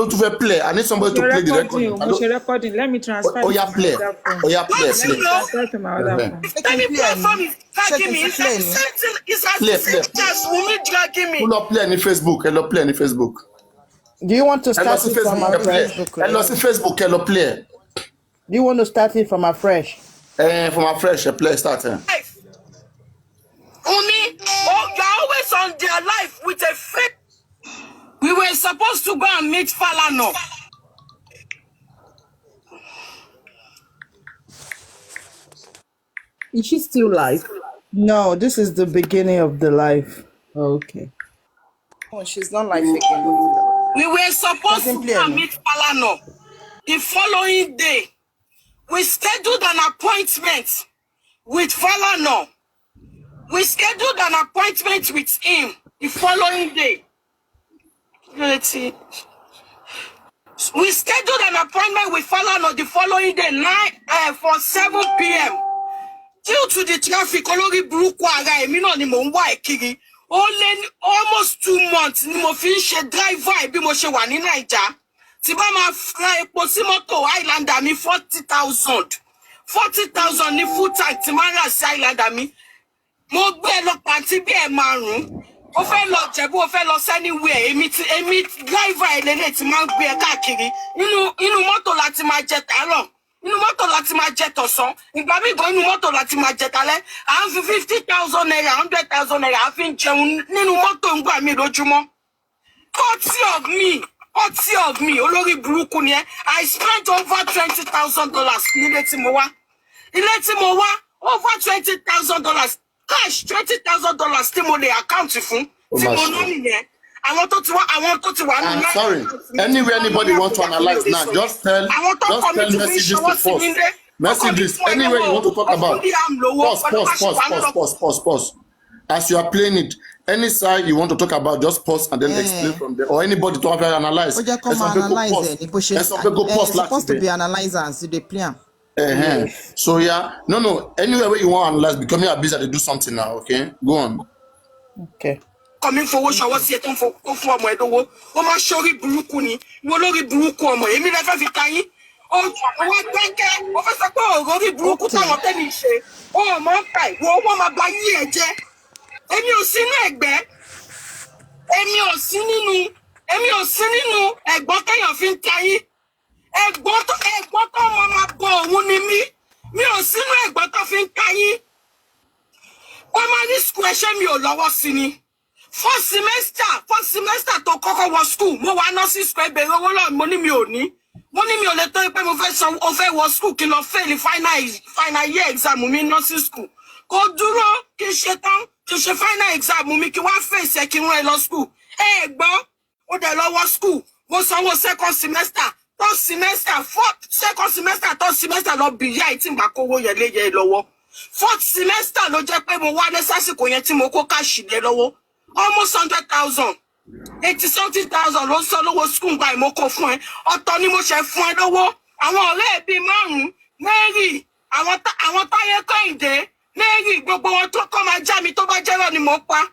to play. I need somebody to play the recording. Recording. Let me transfer. Oh, yeah, play. Oh, yeah, play. Let me transfer to my other phone. Let me play phone is dragging me. It's as the same as Wumi dragging me. Pull up play on Facebook. Hello, play on Facebook. Do you want to start it from afresh? Hello, Facebook. Hello, play. Do you want to start it from afresh? From afresh, play starting. Wumi, you're always on their life with a fake. We were supposed to go and meet Falano. Is she still live? No, this is the beginning of the live. Okay. Oh, she's not live again. We were supposed to go and meet Falano. The following day, we scheduled an appointment with Falano. We scheduled an appointment with him the following day. Let's see. We scheduled an appointment with Falano the following day, for 7 p.m. Due to the traffic, olórí burúkú ara èmi náà ni mò ń wá kiri. Almost 2 months ni mo fi ń ṣe driver bí mo ṣe wà ní Naija. Tí bá máa ra epo sí mọ́tò Highlander mi 40,000. 40,000 ní full tank tí máa rà sí Highlander mi. Mo gbé lọ pàǹtí bí ẹ̀ márùn-ún. Ó fẹ́ lọ Jẹ̀bú, ó fẹ́ lọ anywhere. Èmi driver ẹlẹ́lẹ́ tí máa ń gbé ẹ káàkiri. Inú mọ́tò láti máa jẹ tàárọ̀. Inú mọ́tò láti máa jẹ tọ̀sán. Ìgbà míì gan inú mọ́tò láti máa jẹ talẹ́. À ń fi 50,000 naira, 100,000 naira à fi ń jẹun nínú mọ́tò ń gbà mí lójúmọ́. Courtesy of me, olórí burúkú ni ẹ́. I spent over $20,000 nílé tí mo wá. Ilé tí mo wá, over $20,000. Cash $20,000 tí mo lè account fún. Tí mo ná nìyẹn. Àwọn tó ti wá nínú. Sorry. Anywhere anybody want to analyze now, just tell messages to post. Messages anywhere you want to talk about. Pause. As you are playing it, any side you want to talk about, just pause and then explain from there. Or anybody to have analyze. Some people pause. Some people pause. Supposed to be analyzers. They play. So yeah, no. Anywhere where you want to analyze, because you are busy to do something now. Okay, go on. Okay. Coming for what show was yet on for my door. Oh, my sorry, Brukuni. You will be Brukumo. Emi never vitayi. Oh, what banker? Officer, Rory Brukuta, what any say. Oh, Monkai, Woma Baye, Emi o sinu egbe. Emi o sininu. Egbon tayan fin tayi. Egbon to mama bo ohun ni mi. Mi o sinu egbon to fin tayi. O ma ni question mi o lọ́wọ́ sí ni. First semester to kọ́kọ́ wọ school. Mo wá nursery school ebe owó lọ mo ní mi ò ní. Mo ní mi ò lè tó pé mo fẹ́ san o fẹ́ wọ school kí lọ fail final year exam mi nursery school. Kò dúró kí ṣe tán kí ṣe final exam mi kí wá face ẹ kí rán ẹ lọ school. Gbọ́ ó dẹ̀ lọ wọ school. Mo sanwó second semester, third semester, second semester, third semester lọ bí ìyá tí n bá kówó yẹn lé yẹ lọ́wọ́. Fourth semester ló jẹ́ pé mo wá ní sásìkò yẹn tí mo kó cash lé lọ́wọ́. Almost 100,000, 80-something,000 ló sọ lówó school gba ìmọ̀kọ fún ẹ. Ọ̀tọ̀ ni mo ṣe fún ẹ lówó. Àwọn ọ̀rẹ́ bíi márùn-ún, Mary, àwọn Táyé Kẹ́hìndé, Mary, gbogbo wọn tó kọ́ máa já mi tó bá jẹ́rọ̀ ni mo pa.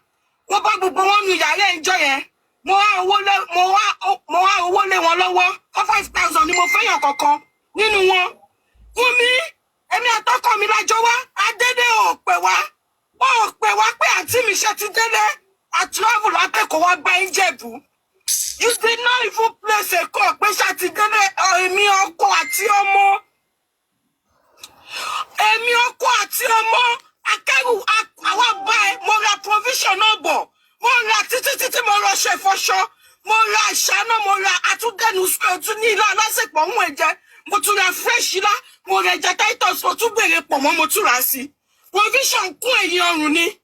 Mo bá gbogbo wọn nu yàrá ẹ̀jọ́ yẹn. Mo wá owó lé wọn lọ́wọ́. 5,000 ni mo fẹ́yàn kankan nínú wọn. Fún mi, èmi àtọkọ mi lájọ wá. Adédé ò pè wá pé àǹtí mi ṣe ti délé. I travel akẹ́kọ̀ọ́ wá bá Ìjẹ̀bú. You did not even place a call pé ṣàtìdélé èmi ọkọ àti ọmọ akẹ́rù àwa bá ẹ mo ra provision náà bọ̀ mo ra títí mo lọ ṣe ìfọṣọ mo ra ìṣáná mo ra àtúndẹ̀nu tún ní ilé alásèpọ̀ ń ẹ̀jẹ̀ mo tún ra fresh ilá mo ra ẹja titus mo tún béèrè pọ̀ mọ́ mo tún ra sí provision kún èyí ọrùn ni.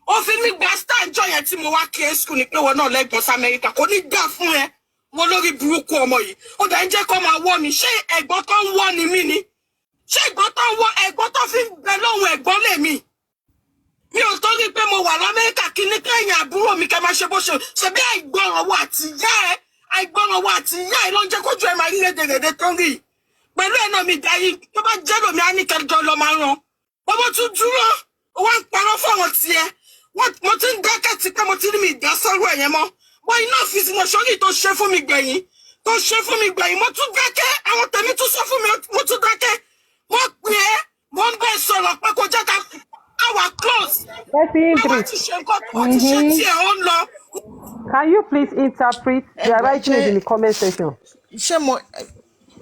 Ó fi mí gba star joy yẹn tí mo wá kí school ni pé wọn náà lẹ́gbọ̀n sí America kò ní dá fún ẹ mo lórí burúkú ọmọ yìí ó dá ń jẹ́ kó máa wọ́ mi ṣé ẹ̀gbọ́n tó ń wọ́ ni mí ni ṣé ẹ̀gbọ́n tó ń wọ́ ẹ̀gbọ́n tó fi ń bẹ lóhùn ẹ̀gbọ́n lèmi mi ò torí pé mo wà l'Amẹ́ríkà kí ní kẹ́yìn àbúrò mi kẹ́ máa ṣe bó ṣe bí àìgbọràn wo àti ìyá ẹ ló ń jẹ́ kójú ẹ máa rí rédèrèdè tó ń rí pẹ̀lú ẹ̀ náà mi darí tó bá jẹ́ lómi á ní kẹjọ lọ máa ràn bọ́bọ́ tún dúró ó wá ń parọ́ fáwọn tiẹ̀ mo ti ń dákẹ́ ti pé mo ti ní mi ìdásọ́rọ̀ ẹ̀yẹn mọ́ wọ́n iná fi sí mo sórí tó ṣe fún mi gbẹ̀yìn tó ṣe fún mi gbà yìí mo tún dákẹ́ àwọn tèmi tún sọ fún mi mo tún dákẹ́ mo pè é mo ń bẹ̀ sọ̀rọ̀ pé kò jẹ́ ká our close. Àwọn ti ṣe nǹkan tó ti ṣe tiẹ̀ ó ń lọ. Can you please interpret? They are writing it in the comment section. Ṣé mo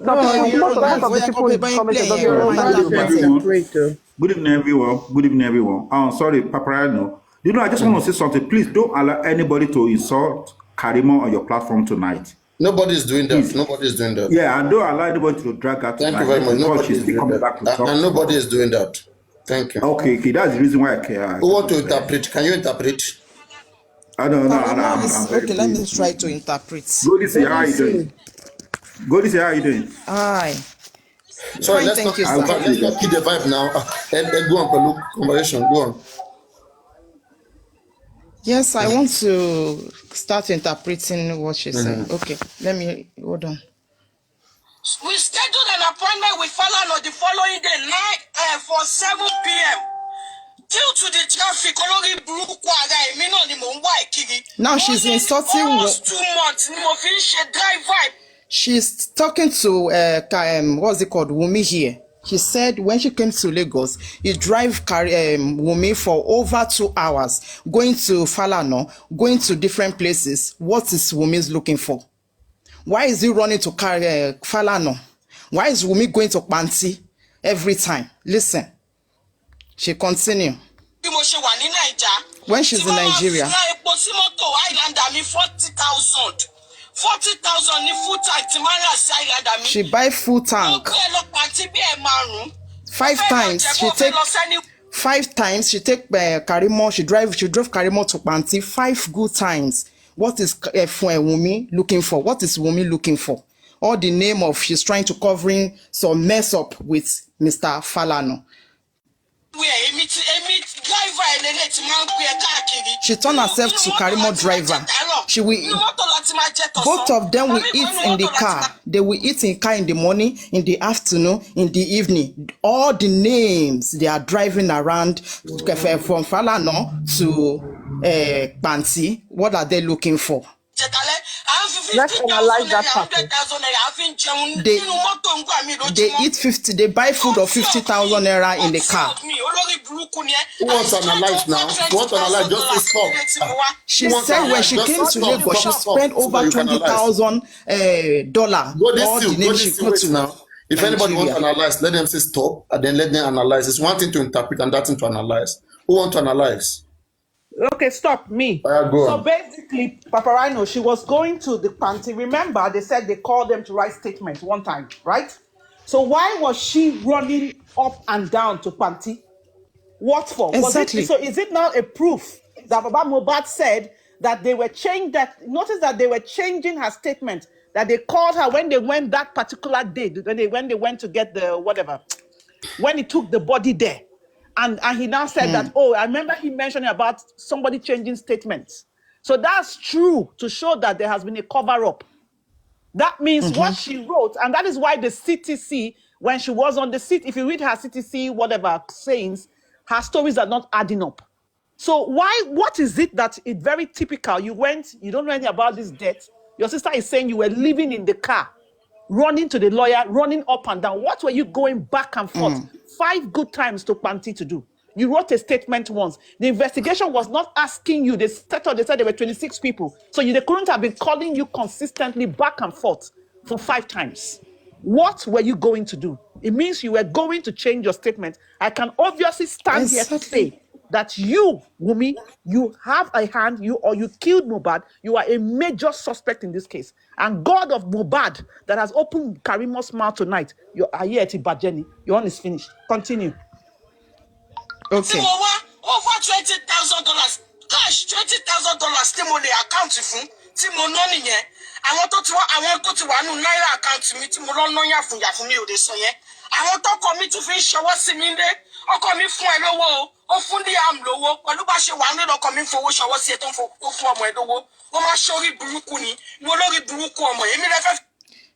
Most of the people in the comment section don't understand. Good evening, everyone. Good evening, everyone. Sorry, Paparano. You know, I just want to say something. Please don't allow anybody to insult Karimo on your platform tonight. Nobody is doing that. Please. Nobody is doing that. Yeah, and don't allow anybody to drag her. Thank you very much. Nobody is doing that. And nobody is doing that. Thank you. Okay, that's the reason why I care. Who want to interpret? Can you interpret? I don't know. Okay, let me try to interpret. Godisi, how are you doing? Godisi, how are you doing? Hi. Sorry, let's not keep the vibe now. Go on, Pelu. Conversation. Go on. Yes, I want to start interpreting what she's saying. Okay, let me hold on. We scheduled an appointment with Falana the following day, for 7 p.m. Due to the traffic, now she's insulting. Almost 2 months. She's talking to what's it called, Wumi here. She said when she came to Lagos, he drive Wumi for over 2 hours, going to Falana, going to different places. What is Wumi's looking for? Why is he running to Falana? Why is Wumi going to Panti every time? Listen. She continue. When she's in Nigeria. 40,000 ní full tank tí máa rà sí Islander mi. She buy full tank. 5 times she take Karimo. She drove Karimo to Panti 5 good times. What is Wumi looking for? What is Wumi looking for? All the name of she's trying to covering some mess up with Mr. Falana. She turned herself to Karimo driver. She will. Both of them will eat in the car. They will eat in car in the morning, in the afternoon, in the evening. All the names they are driving around from Falana to Panti. What are they looking for? Let's analyze that part. They eat 50. They buy food of 50,000 naira in the car. Who wants to analyze now? Who wants to analyze? Just stop. She said when she came to Lagos, she spent over $20,000 dollars. Go this now. If anybody wants to analyze, let them say stop, and then let them analyze. It's one thing to interpret and that thing to analyze. Who wants to analyze? Okay, stop me. So basically, Paparino, she was going to the Panti. Remember, they said they called them to write statements one time, right? So why was she running up and down to Panti? What for? Exactly. So is it not a proof that Baba Mohbad said that they were changing that? Notice that they were changing her statement, that they called her when they went that particular day, when they went to get the whatever, when he took the body there. And he now said that, oh, I remember he mentioning about somebody changing statements. So that's true to show that there has been a cover-up. That means what she wrote, and that is why the CTC, when she was on the seat, if you read her CTC, whatever sayings, her stories are not adding up. So what is it that it's very typical? You don't know anything about this death. Your sister is saying you were living in the car, running to the lawyer, running up and down. What were you going back and forth? 5 good times to Panti to do. You wrote a statement once. The investigation was not asking you. They said there were 26 people. So they couldn't have been calling you consistently back and forth for 5 times. What were you going to do? It means you were going to change your statement. I can obviously stand here to say that you, Wumi, you have a hand, you killed Mohbad. You are a major suspect in this case. And God of Mohbad that has opened Karimo's mouth tonight, you are here at Ibajeni. Your own is finished. Continue. Okay. Over $20,000 cash, $20,000 tí mo lè account fún tí mo ná nìyẹn. Àwọn tó ti wà nínú náírà account mi tí mo lọ ná yàfùn mi ò lè sọ yẹn. Àwọn tó kọ mi tún fi ń ṣọwọ́ sí mi lé. Ọkọ mi fún ẹ lówó ó fún Liam lówó pẹ̀lú bá ṣe wà nílò ọkọ mi fowó ṣọwọ́ sí ẹ tó ń fún ọmọ ẹ lówó. Wọ́n máa ṣorí burúkú ni. Mo lórí burúkú ọmọ èmi lẹ́fẹ̀ẹ́.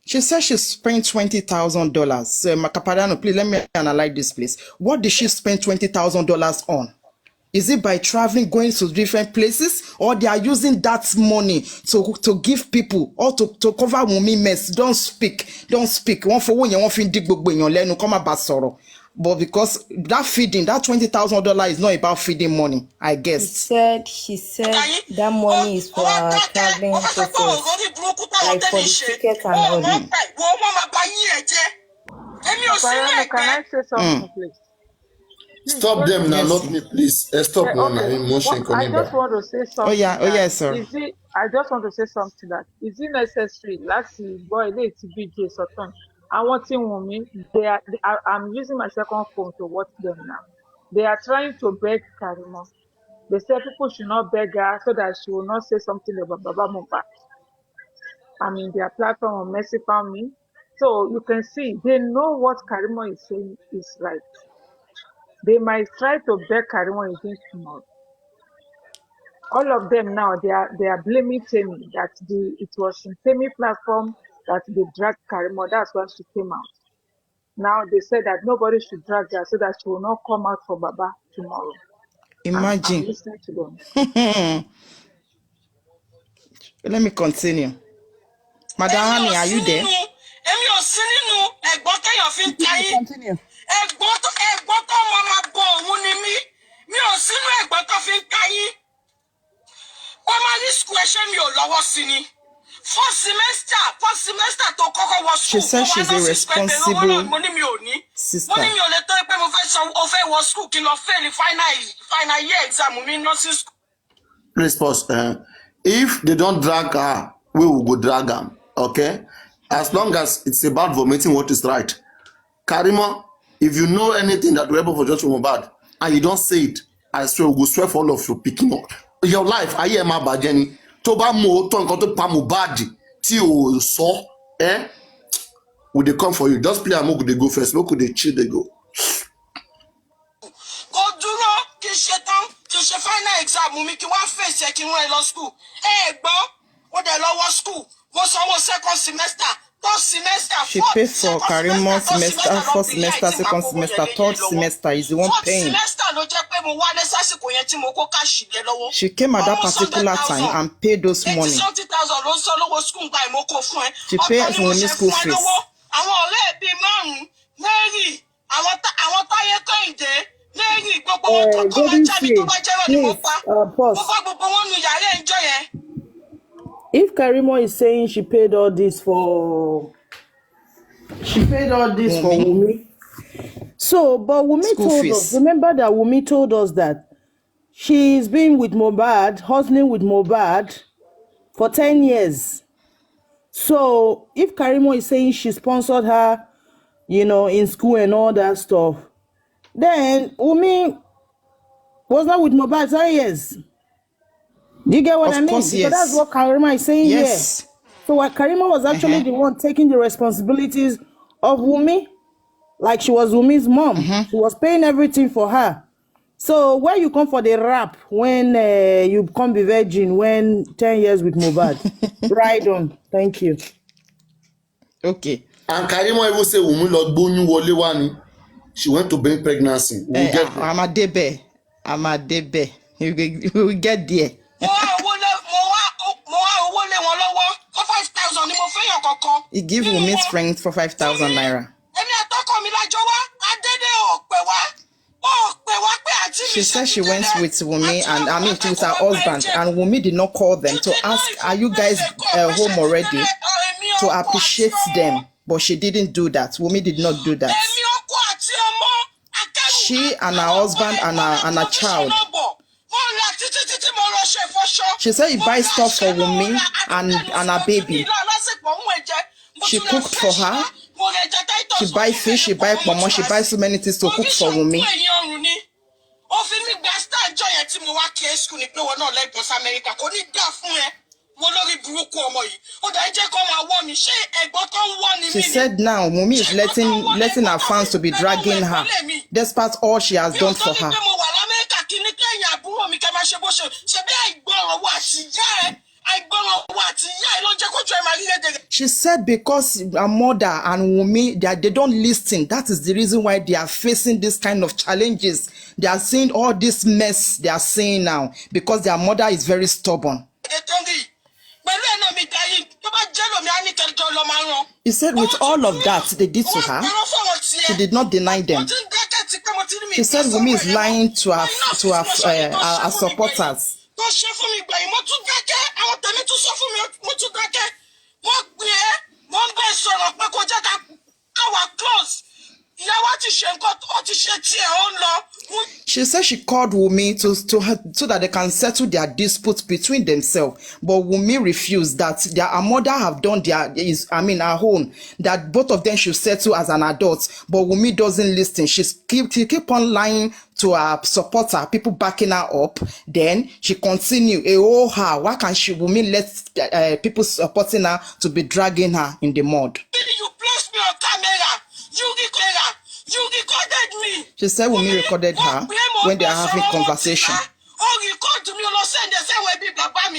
She said she spent $20,000. Macapadano, please let me analyze this, please. What did she spend $20,000 on? Is it by traveling, going to different places, or they are using that money to give people or to cover Wunmi mess? Don't speak. One for one, you want to dig gbogbo èèyàn lẹ́nu come about sorrow. But because that feeding, that $20,000 is not about feeding money, I guess. She said that money is for traveling purposes, like for the ticket and all that. Parano, can I say something, please? Stop them now, not me, please. Stop now, Okay. emotion Well, I coming just back. want to say something. Oh yeah, sir. I just want to say something that is it necessary? Last boy, they to be just something. I want to women. I'm using my second phone to watch them now. They are trying to beg Karimo. They say people should not beg her so that she will not say something about Baba Mohbad. I mean, their platform on Mercy Found Me. So you can see they know what Karimo is saying is right. They might try to beg Karimo against tomorrow. All of them now they are blaming Temi that it was in Temi platform that they dragged Karimo. That's why she came out. Now they said that nobody should drag her so that she will not come out for Baba tomorrow. Imagine. I'm listening to them. Let me continue. Madam Honey, are you there? Continue. She says she's a responsible sister. Response. If they don't drag her, we will go drag them. Okay? As long as it's about vomiting what is right. Karimo, if you know anything that will happen for Judge Mohbad and you don't say it, I swear we'll go swear for all of you picking up. Your life, I hear my bad Jenny. Toba mo to nkan to pa Mohbad tí o sọ, will they come for you? Just play and they go first. Look, they chill, they go. Final exam mi kí wá face ẹ kí wọ́n lọ school gbọ́ ó dẹ̀ lọ wọ school mo sanwó second semester third semester she paid for Karimo's semester, first semester, second semester, third semester is the one paying. She came at that particular time and paid those money. She paid for Wunmi school fees. Golden Tree, please, pause. If Karimo is saying she paid all this for Wunmi. So, but Wunmi told us, remember that Wunmi told us that she's been with Mohbad, hustling with Mohbad for 10 years. So, if Karimo is saying she sponsored her, in school and all that stuff, then Wunmi was not with Mohbad 10 years. Do you get what I mean? Course, yes. So that's what Karimo is saying here. Yes. So what Karimo was actually the one taking the responsibilities of Wunmi, like she was Wunmi's mom. She was paying everything for her. So where you come for the rap when you become the virgin when 10 years with Mohbad? Right on. Thank you. Okay. And Karimo even say Wunmi Lord Bonu Wole Wani. She went to bring pregnancy. I'm a debe. We will get there. He give Wunmi strength for 5,000 naira. She said she went with Wunmi with her husband, and Wunmi did not call them to ask, are you guys home already? To appreciate them. But she didn't do that. Wunmi did not do that. She and her husband and her child. She said he buys stuff for Wunmi and her baby. She cooked for her. She buy fish, she buy pomo, she buys so many things to cook for Wunmi. She said now Wunmi is letting her fans to be dragging her, despite all she has done for her. She said because her mother and Wunmi, they don't listen. That is the reason why they are facing this kind of challenges. They are seeing all this mess they are seeing now because their mother is very stubborn. He said with all of that they did to her, she did not deny them. She said Wunmi is lying to her supporters. She said she called Wunmi to her so that they can settle their disputes between themselves. But Wunmi refused that her mother have done her own, that both of them should settle as an adult. But Wunmi doesn't listen. She keep on lying to her supporter, people backing her up. Then she continue, why can't Wunmi let people supporting her to be dragging her in the mud? You placed me on camera. You recorded me. She said Wunmi recorded her when they are having conversation.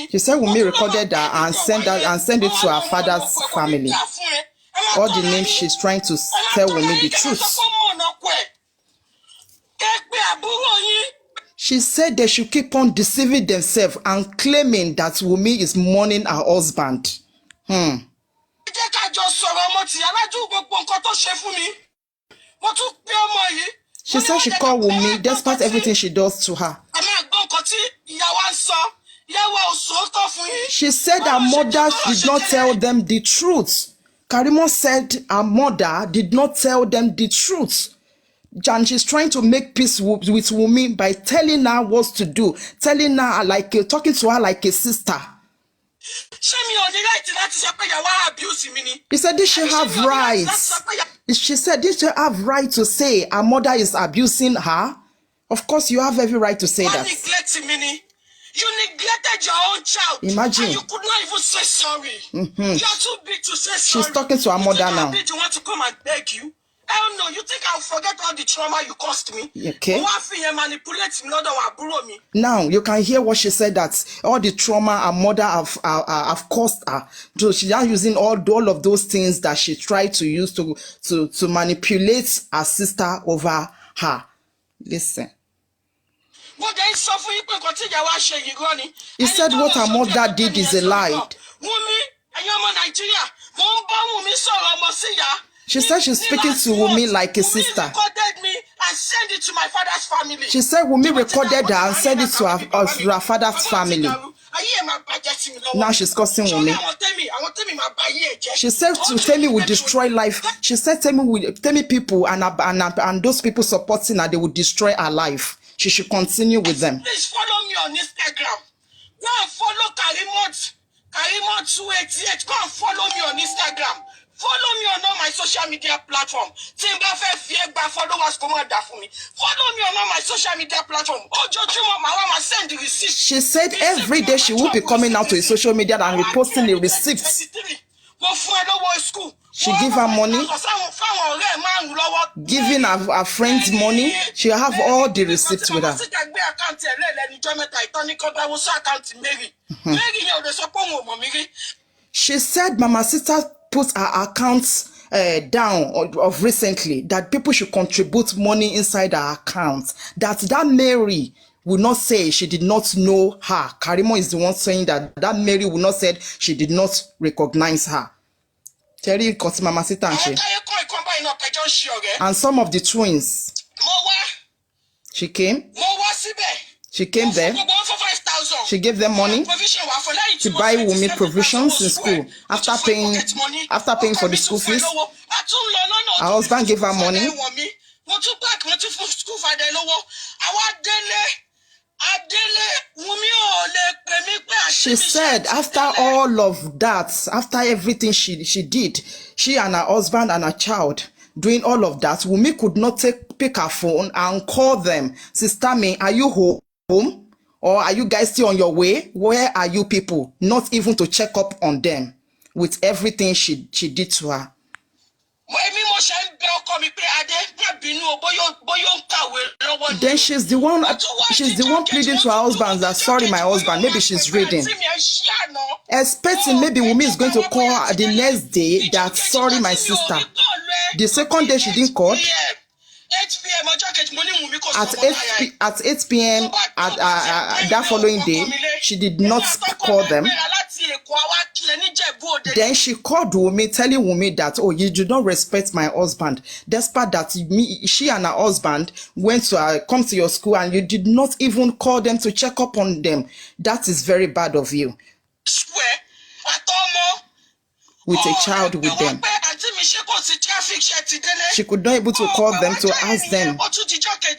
She said Wunmi recorded her and send it to her father's family. All the names she's trying to tell Wunmi the truth. She said they should keep on deceiving themselves and claiming that Wunmi is mourning her husband. She said she called Wunmi despite everything she does to her. She said her mother did not tell them the truth. Karimo said her mother did not tell them the truth. And she's trying to make peace with Wunmi by telling her what to do, talking to her like a sister. He said, did she have rights? She said, did she have right to say her mother is abusing her? Of course, you have every right to say that. You neglected your own child. Imagine. And you could not even say sorry. You are too big to say sorry. She's talking to her mother now. You want to come and beg you? Hell no, you think I'll forget all the trauma you caused me? Okay. Manipulate me. Now you can hear what she said, that all the trauma her mother have caused her. So she's now using all of those things that she tried to use to manipulate her sister over her. Listen. He said what her mother did is a lie. She said she's speaking to Wunmi like a sister. She said Wunmi recorded her and sent it to her father's family. Now she's cursing Wunmi. She said Temi will destroy life. She said Temi people and those people supporting her, they will destroy her life. She should continue with them. Please follow me on Instagram. Go and follow Karimo 288. Go and follow me on Instagram. Follow me on all my social media platforms. Follow me on all my social media platforms. Send the receipt. She said every day she will be coming out to social media and reposting the receipts. She give her money, giving her friends money. She have all the receipts with her. She said Mama Sister put her accounts down of recently, that people should contribute money inside her account. That Mary will not say she did not know her. Karimo is the one saying that Mary will not say she did not recognize her. Terry got Mama Sita and some of the twins. She came there. She gave them money to buy Wunmi provisions in school. After paying for the school fees, her husband gave her money. She said after all of that, after everything she did, she and her husband and her child doing all of that, Wunmi could not pick her phone and call them. Sister Me, are you home? Or are you guys still on your way? Where are you people? Not even to check up on them with everything she did to her. Then she's the one pleading to her husband that sorry, my husband. Maybe she's reading. Expecting maybe Wunmi is going to call her the next day that sorry, my sister. The second day she didn't call. 8 p.m. At 8 p.m. That following day, she did not call them. Then she called Wunmi, telling Wunmi that, oh, you do not respect my husband. Despite that, she and her husband went to come to your school and you did not even call them to check up on them. That is very bad of you. With a child with them. She could not able to call them to ask them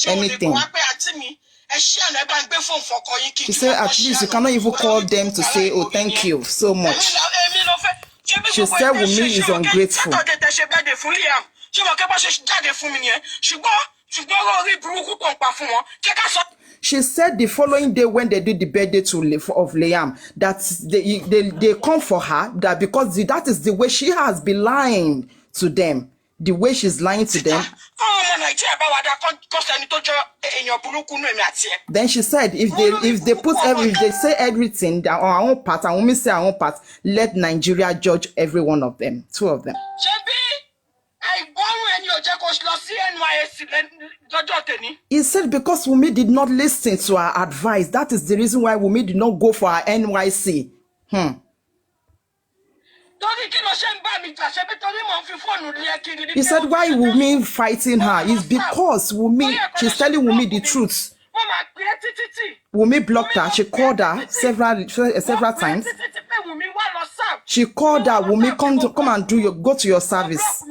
anything. She said at least you cannot even call them to say, oh, thank you so much. She said Wunmi is ungrateful. She said the following day when they did the birthday of Liam, that they come for her, that because that is the way she has been lying to them, the way she's lying to them. Then she said if they say everything on our own part and Wunmi say our own part, let Nigeria judge every one of them, 2 of them. He said because Wunmi did not listen to her advice, that is the reason why Wunmi did not go for her NYC. He said why Wunmi fighting her is because Wunmi, she's telling Wunmi the truth. Wunmi blocked her. She called her several times. She called her, Wunmi, come and go to your service.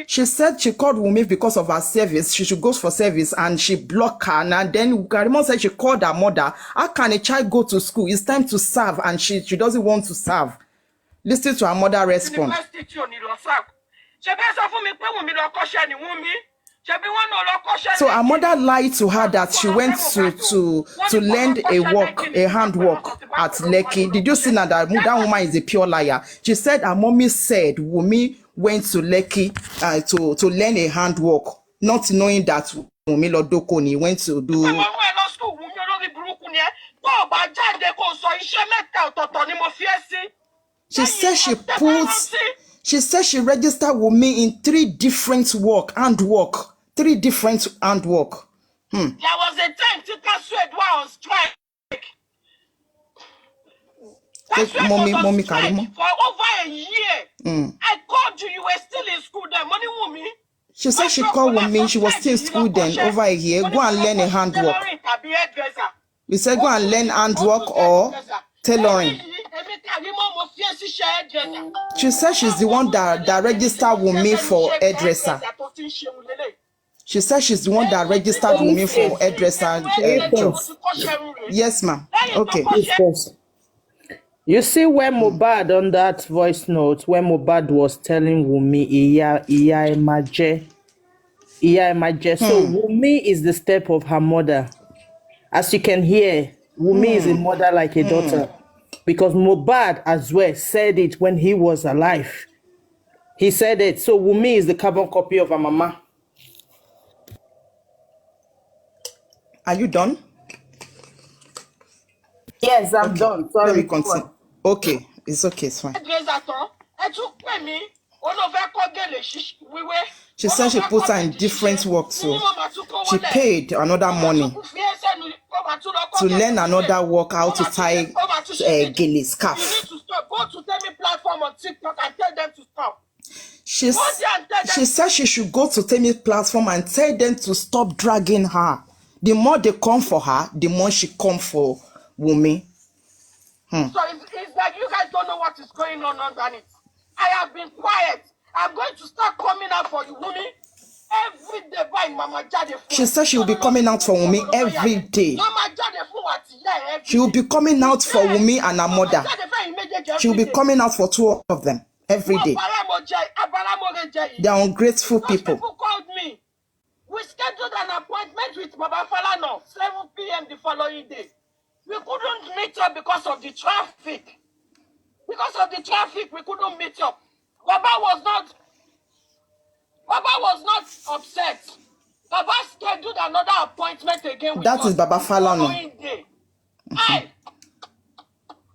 She said she called Wunmi because of her service. She should go for service and she blocked her. And then Karimo said she called her mother. How can a child go to school? It's time to serve and she doesn't want to serve. Listen to her mother respond. So her mother lied to her that she went to lend a hand work at Lekki. Did you see now that woman is a pure liar? She said her mommy said Wunmi went to Lekki to lend a hand work, not knowing that Wunmi Lodokoni went to do. She said she registered Wunmi in 3 different handwork. 3 different handwork. There was a time Suede was strike. Mommy Karimo. For over a year. I called you. You were still in school then. Money Wunmi. She said she called Wunmi. She was still in school then, over a year. Go and learn a handwork. We said go and learn handwork or tailoring. She said she's the one that registered Wunmi for hairdresser. She said she's the one that registered Wunmi for hairdresser job. Yes, ma'am. Okay. You see when Mohbad on that voice note, when Mohbad was telling Wunmi, Iya Emaje. So Wunmi is the step of her mother. As you can hear, Wunmi is a mother like a daughter. Because Mohbad as well said it when he was alive. He said it. So Wunmi is the carbon copy of her mama. Are you done? Yes, I'm done. Sorry. Let me continue. Okay, it's okay, it's fine. She said she put her in different work, so she paid another money to learn another work, how to tie gele scarf. Go to Temi platform on TikTok and tell them to stop. She said she should go to Temi platform and tell them to stop dragging her. The more they come for her, the more she come for Wunmi. So it's like you guys don't know what is going on underneath. I have been quiet. I'm going to start coming out for you, Wunmi. Every day by Mama Jade. She said she will be coming out for Wunmi every day. She will be coming out for Wunmi and her mother. She will be coming out for 2 of them every day. They are ungrateful people. People called me. We scheduled an appointment with Baba Falana, 7 p.m. the following day. We couldn't meet up because of the traffic. Because of the traffic, we couldn't meet up. Baba was not Baba was not upset. Baba scheduled another appointment again with That us. is Baba Falana. Following day.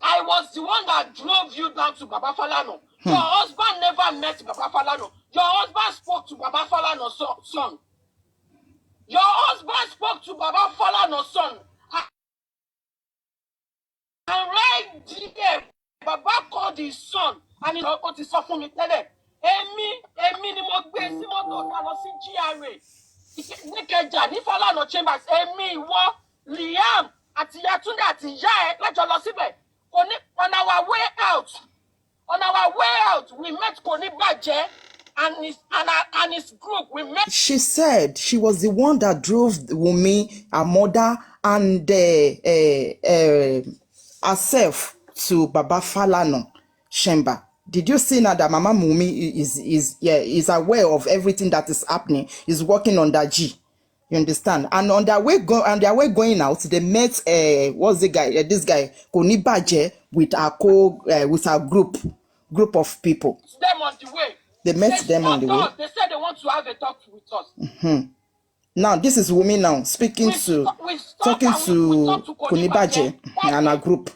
I was the one that drove you down to Baba Falana. Your husband never met Baba Falana. Your husband spoke to Baba Falana's son. Your husband spoke to Baba Falana's son. And right there, Baba called his son. And he got his son for me. Tell him, Emi ni mo gbé sí mọ́tò ká lọ sí GRA. Níkẹjà ní Falana Chambers. Emi ìwọ Liam àti Yatunde àti ìyá ẹ̀ lẹ́jọ́ lọ síbẹ̀. On our way out, we met Koni Baje and his group. We met. She said she was the one that drove Wunmi, her mother, and herself to Baba Falana chamber. Did you see now that Mama Wunmi is aware of everything that is happening? Is working on that G. You understand? And on their way going out, they met what's the guy? This guy Koni Baje with her group of people. Them on the way. They met them on the way. They said they want to have a talk with us. Now this is Wunmi now talking to Koni Baje and her group.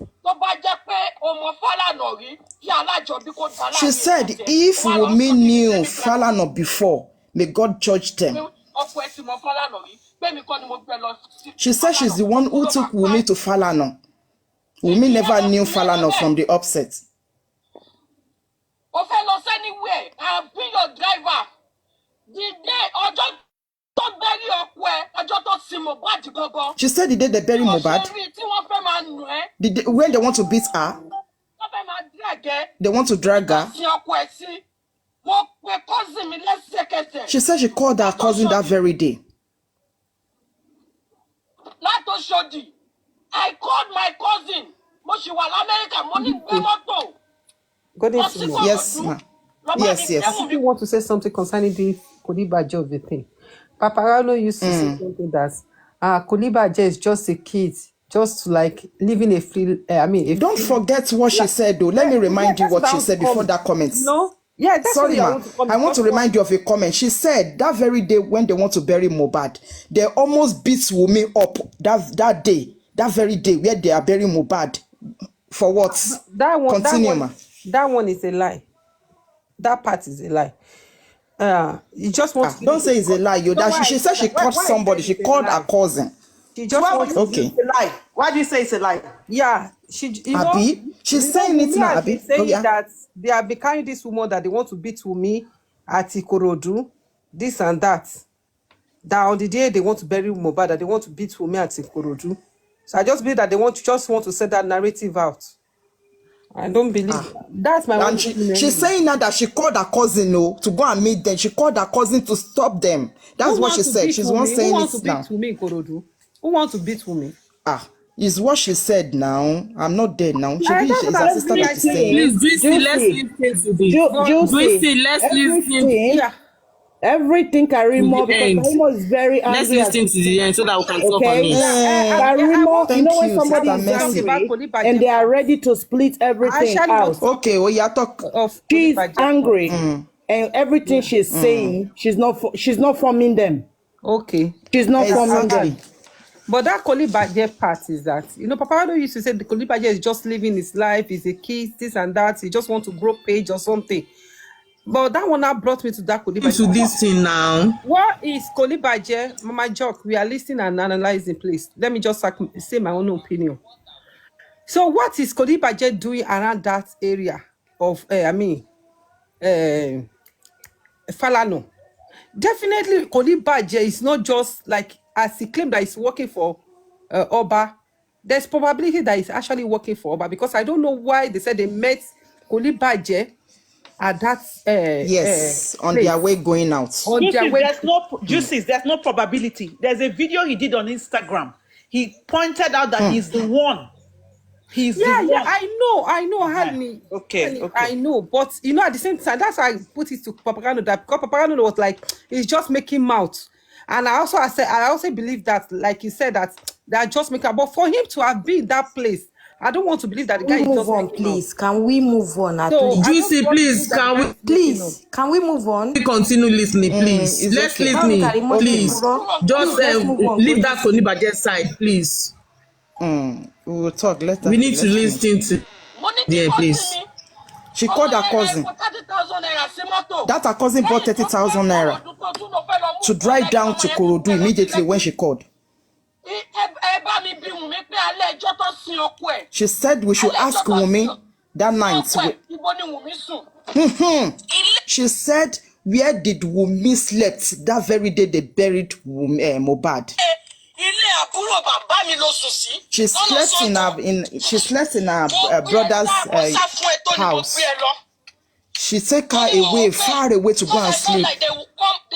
She said if Wunmi knew Falana before, may God judge them. She said she's the one who took Wunmi to Falana. Wunmi never knew Falana from the upset. Anywhere, I've been your driver. The day she said the day they bury Mohbad, when they want to beat her, they want to drag her. She said she called her cousin that very day. I called my cousin. Good evening. Yes, ma'am. Yes. If you want to say something concerning the Koni Baje of the thing, Paparano used to say something that Koni Baje is just a kid, just like living a free. Don't forget what she said, though. Let me remind you what she said before that comment. No. Yeah, that's sorry, ma. I want to remind you of a comment. She said that very day when they want to bury Mohbad, they almost beat Wunmi up that day, that very day where they are burying Mohbad. For what? Continue, ma. That one is a lie. That part is a lie. You just want to don't say it's a lie. She said she called somebody. She called her cousin. She just wants to say it's a lie. Why do you say it's a lie? Yeah, she's saying it now. Abi, saying that they are behind this woman that they want to beat Wunmi at Ikorodu, this and that. That on the day they want to bury Mohbad, that they want to beat Wunmi at Ikorodu. So I just believe that they just want to set that narrative out. I don't believe that's my own. She's saying now that she called her cousin to go and meet them. She called her cousin to stop them. That's what she said. She's one saying it now. Who wants to beat Wunmi? Is what she said now. I'm not dead now. She's assistant that is saying. Please, Juicy, let's listen to this. Juicy, let's listen. Everything Karimo, because Karimo is very angry. Let's listen to the end so that we can talk on it. Karimo, you know when somebody is angry and they are ready to split everything out. Okay, well, you talk of she's angry and everything she's saying, she's not forming them. Okay. She's not forming them. But that Koni Baje part is that, Paparano used to say the Koni Baje is just living his life, he's a kid, this and that, he just want to grow page or something. But that one now brought me to that Koni Baje. To this thing now. What is Koni Baje? Mama Jock, we are listening and analyzing, please. Let me just say my own opinion. So what is Koni Baje doing around that area of, Falana? Definitely Koni Baje is not just like, as he claimed that he's working for Oba. There's probability that he's actually working for Oba, because I don't know why they said they met Koni Baje at that on place. their way going out. There's no probability. There's a video he did on Instagram. He pointed out that he's the one. I know, Halmi. Okay. I know, but at the same time, that's why I put it to Paparano, that because Paparano was like, he's just making mouth. And I also believe that, like you said, that they are just making. But for him to have been in that place I don't want to believe that the Can guy we is move just on, making up. please? Can we move on at So least? I Juicy, don't want to please, believe that the can guy we is making up. Please, can we move on? continue listening, please? It's Let's okay. Báwo ni listen, Karimo ṣe please. purọ́? Just Please, let's move on. leave Go that Juicy. Onibaje side, please. We will talk later. We need to Let's finish. listen to Money them, bọ́ sí please. mi. She called her Ọmọ yẹn cousin. ra epo 30,000 naira sí mọ́tò. That her cousin bought Lẹ́yìn tó 30,000 fẹ́ naira Kòròdú tó tún lọ fẹ́ lọ mú to nǹkan drive lẹ́yìn down ọmọ to yẹn tún Korodu gbé lọ sí immediately when Lẹ́kì. she called. Ẹ bá mi bí Wùnmí pé alẹ́ ẹjọ́ tó sin okú ẹ̀. She said we should Alẹ́ ẹjọ́ ask tó sin Wunmi that night. okú ẹ̀, ibo ni Wùnmí sùn? She said, where did Wunmi slept that very day they buried Mohbad? Ilé àbúrò bàbá mi ló sùn sí. She slept in her brother's house. She take her away, far away to go and sleep They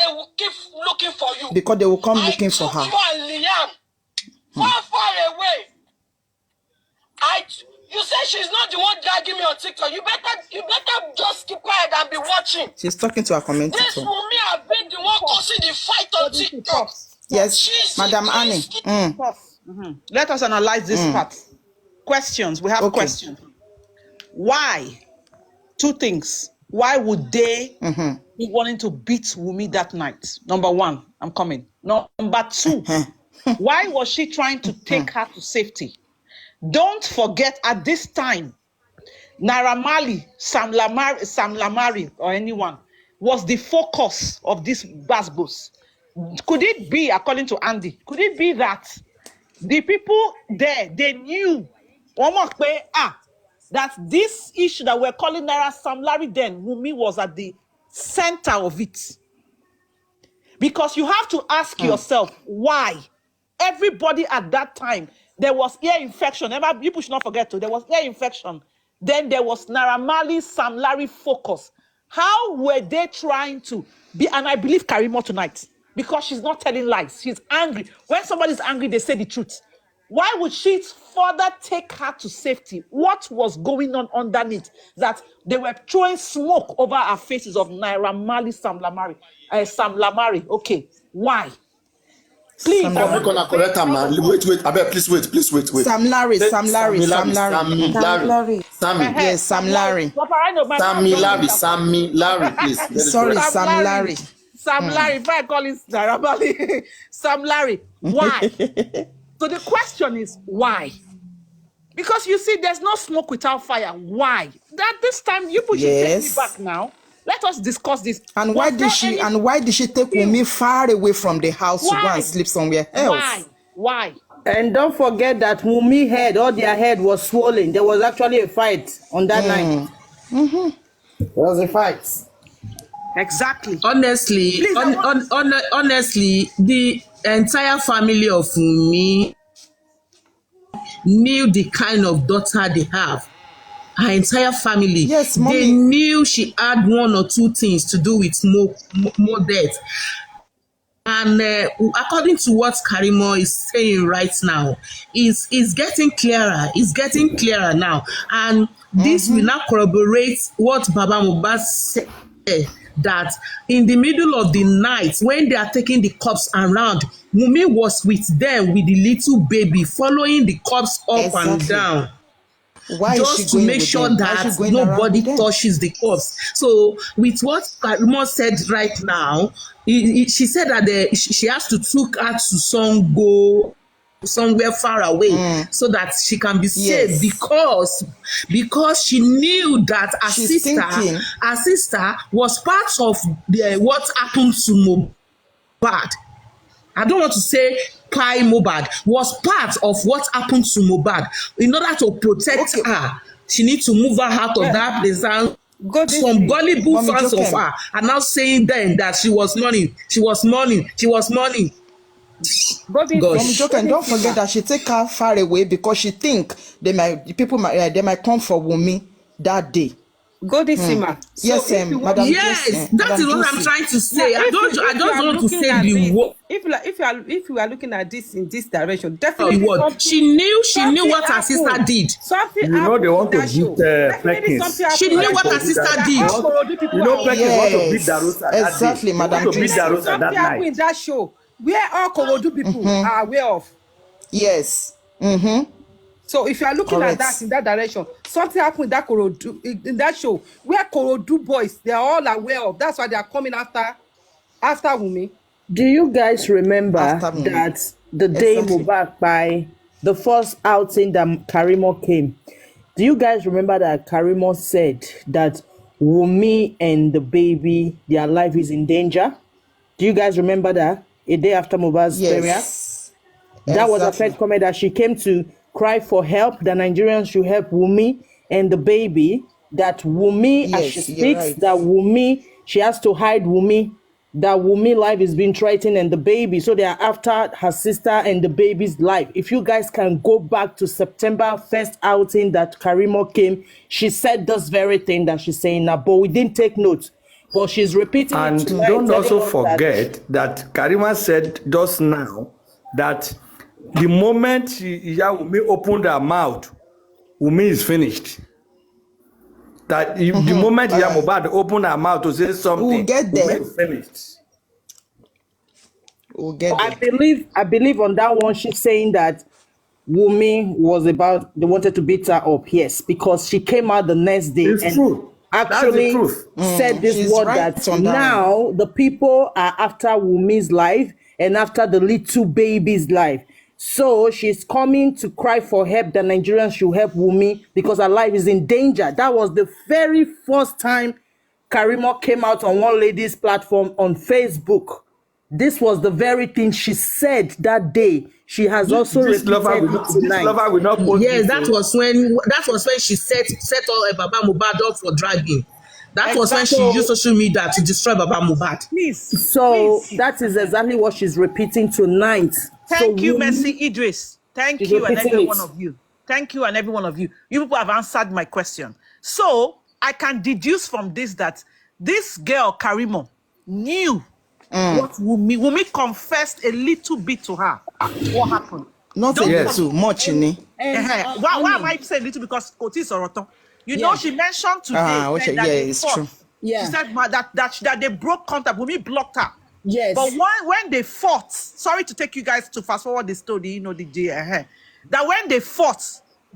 will keep looking for you. because they will come looking for her. I took you and Liam far away. You say she's not the one dragging me on TikTok. You better just keep quiet and be watching. She's talking to her This commentator. Wunmi have been the one causing the fight on TikTok. Yes, Madam Annie. Let us analyze this part. Questions. We have Okay. questions. Why? Two things. Why would they be wanting to beat Wunmi that night? Number one, I'm coming. Number two, why was she trying to take her to safety? Don't forget, at this time, Naira Marley, Sam Lamari, or anyone was the focus of this Basbos. Could it be, according to Andy, could it be that the people there, they knew that this issue that we're calling Naira Sam Larry then, Wunmi was at the center of it? Because you have to ask yourself, why? Everybody at that time, there was ear infection. Remember, people should not forget, there was ear infection. Then there was Naira Marley, Sam Larry focus. How were they trying to be, and I believe Karimo tonight, because she's not telling lies. She's angry. When somebody's angry, they say the truth. Why would she further take her to safety? What was going on underneath that they were throwing smoke over our faces of Naira Marley, Sam Lamari? Okay, why? Please. I'm gonna correct her, man. Wait. I bet. Please wait. Sam Larry. Yes, Sam Larry. Sammy Larry, please. Sorry, Sam Larry. Sam Larry, if I call it Naira Marley, Sam Larry. Why? So the question is, why? Because you see, there's no smoke without fire. Why? That this time, you should take me back now. Let us discuss this. And why did she take Wunmi far away from the house to go and sleep somewhere else? Why? And don't forget that Wunmi head, all their head was swollen. There was actually a fight on that night. There was a fight. Exactly. Honestly, honestly, the entire family of Wunmi knew the kind of daughter they have. Her entire family, yes, mommy. They knew she had one or two things to do with more death. And according to what Karimo is saying right now, is getting clearer. It's getting clearer now. And this will now corroborate what Baba Mohbad said, that in the middle of the night, when they are taking the corpse around, Wunmi was with them with the little baby, following the corpse up and down. Why just is she going to make sure that nobody touches the corpse. So with what Karimo said right now, she said that she has to take her to go somewhere far away so that she can be safe, because she knew that her sister was part of what happened to Mohbad. I don't want to say Kai Mohbad was part of what happened to Mohbad. In order to protect her, she needs to move her out of that place. And some gullible fans of her are now saying then that she was mourning. And don't forget that she take her far away because she think they might come for Wunmi that day. Sima. Yes, Madam. Yes, that is what I'm trying to say. I don't want to say the word. If you are looking at this in this direction, definitely she knew what her sister did. Something they want to beat Pleckins. She knew what her sister did. Pleckins want to beat Darosa. Exactly, Madam. To beat Darosa that night. In that show where all Korodu people are aware of. Yes. So if you are looking at that in that direction, something happened in that Korodu, in that show where Korodu boys, they are all aware of. That's why they are coming after Wunmi. Do you guys remember that the day Mohbad by the first outing that Karimo came? Do you guys remember that Karimo said that Wunmi and the baby, their life is in danger? Do you guys remember that? A day after Mohbad's burial? That was her first comment, that she came to cry for help, that Nigerians should help Wunmi and the baby, that Wunmi, as she speaks, that Wunmi, she has to hide Wunmi, that Wunmi life is being threatened and the baby, so they are after her sister and the baby's life. If you guys can go back to September first outing that Karimo came, she said this very thing that she's saying now, but we didn't take note. But she's repeating and it tonight, don't also forget that Karima said just now that the moment Wunmi opened her mouth, Wunmi is finished. That the moment Mohbad opened her mouth to say something, we'll get there. Wunmi is finished. We'll get there. I believe on that one, she's saying that Wunmi was they wanted to beat her up, yes, because she came out the next day actually said this word that now the people are after Wunmi's life and after the little baby's life. So she's coming to cry for help that Nigerians should help Wunmi because her life is in danger. That was the very first time Karimo came out on one lady's platform on Facebook. This was the very thing she said that day. She has also repeated it tonight. Yes, that was when she set all Baba Mohbad up for dragging. That was when she used social media to destroy Baba Mohbad. Please. That is exactly what she's repeating tonight. Thank you, Mercy Idris. Thank you and every one of you. Thank you and every one of you. You people have answered my question. So I can deduce from this that this girl, Karimo, knew what Wunmi confessed a little bit to her. What happened? Not a little, much in it. Why am I saying little? Because Koti Soroton. You know, she mentioned today that it's true. She said that they broke contact. Wunmi blocked her. Yes. But when they fought, sorry to take you guys to fast forward the story, you know, the day, that when they fought,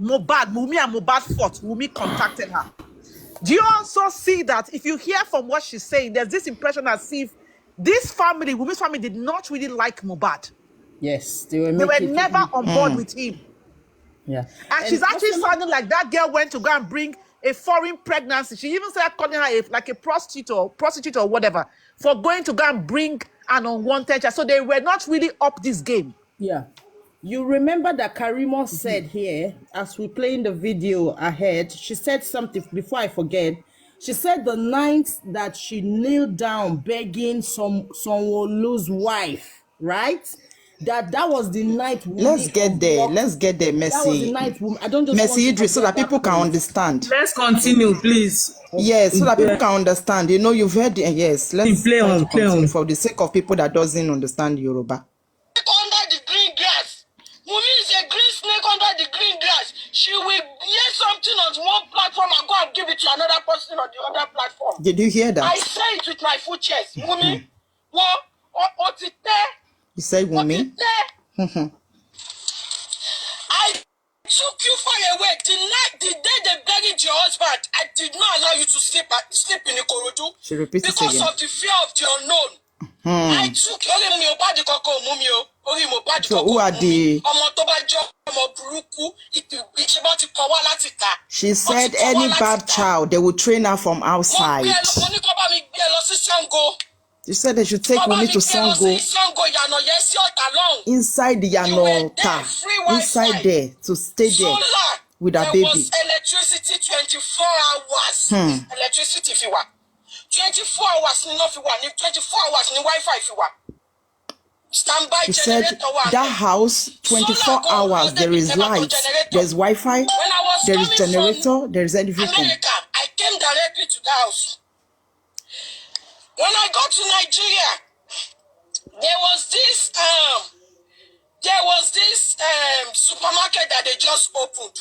Wunmi and Mohbad fought, Wunmi contacted her. Do you also see that if you hear from what she's saying, there's this impression as if this family, Wunmi's family, did not really like Mohbad. Yes, they were never on board with him. Yeah. And she's actually sounding like that girl went to go and bring a foreign pregnancy. She even started calling her like a prostitute or whatever for going to go and bring an unwanted child. So they were not really up this game. Yeah. You remember that Karimo said here, as we play in the video ahead, she said something, before I forget, she said the night that she kneeled down begging Sanwo-Olu's wife, right? That was the night. Let's get there, Mercy. That was the night. I don't just Mercy Idris, so that people can understand. Let's continue, please. Yes, so that people can understand. You know, you've heard. Yes, let's play on for the sake of people that doesn't understand Yoruba. Under the green grass, Wunmi is a green snake under the green grass. She will hear something on one platform and go and give it to another person on the other platform. Did you hear that? I say it with my full chest. Wunmi, you said Wunmi? I took you far away. The day they buried your husband, I did not allow you to sleep in Ikorodu. She repeats it because again. of the fear of the unknown. I took So who are the... She said any bad child, they will train her from outside. She said they should take Wunmi to Sango. Inside the Yanota. Inside there, to stay there with her baby. Electricity 24 hours. Electricity if you want. 24 hours if you want. 24 hours in Wi-Fi if you want. Standby she said that house 24 hours there is light, there's Wi-Fi, there is generator, there is everything. America, I came directly to the house. When I got to Nigeria, there was this supermarket that they just opened.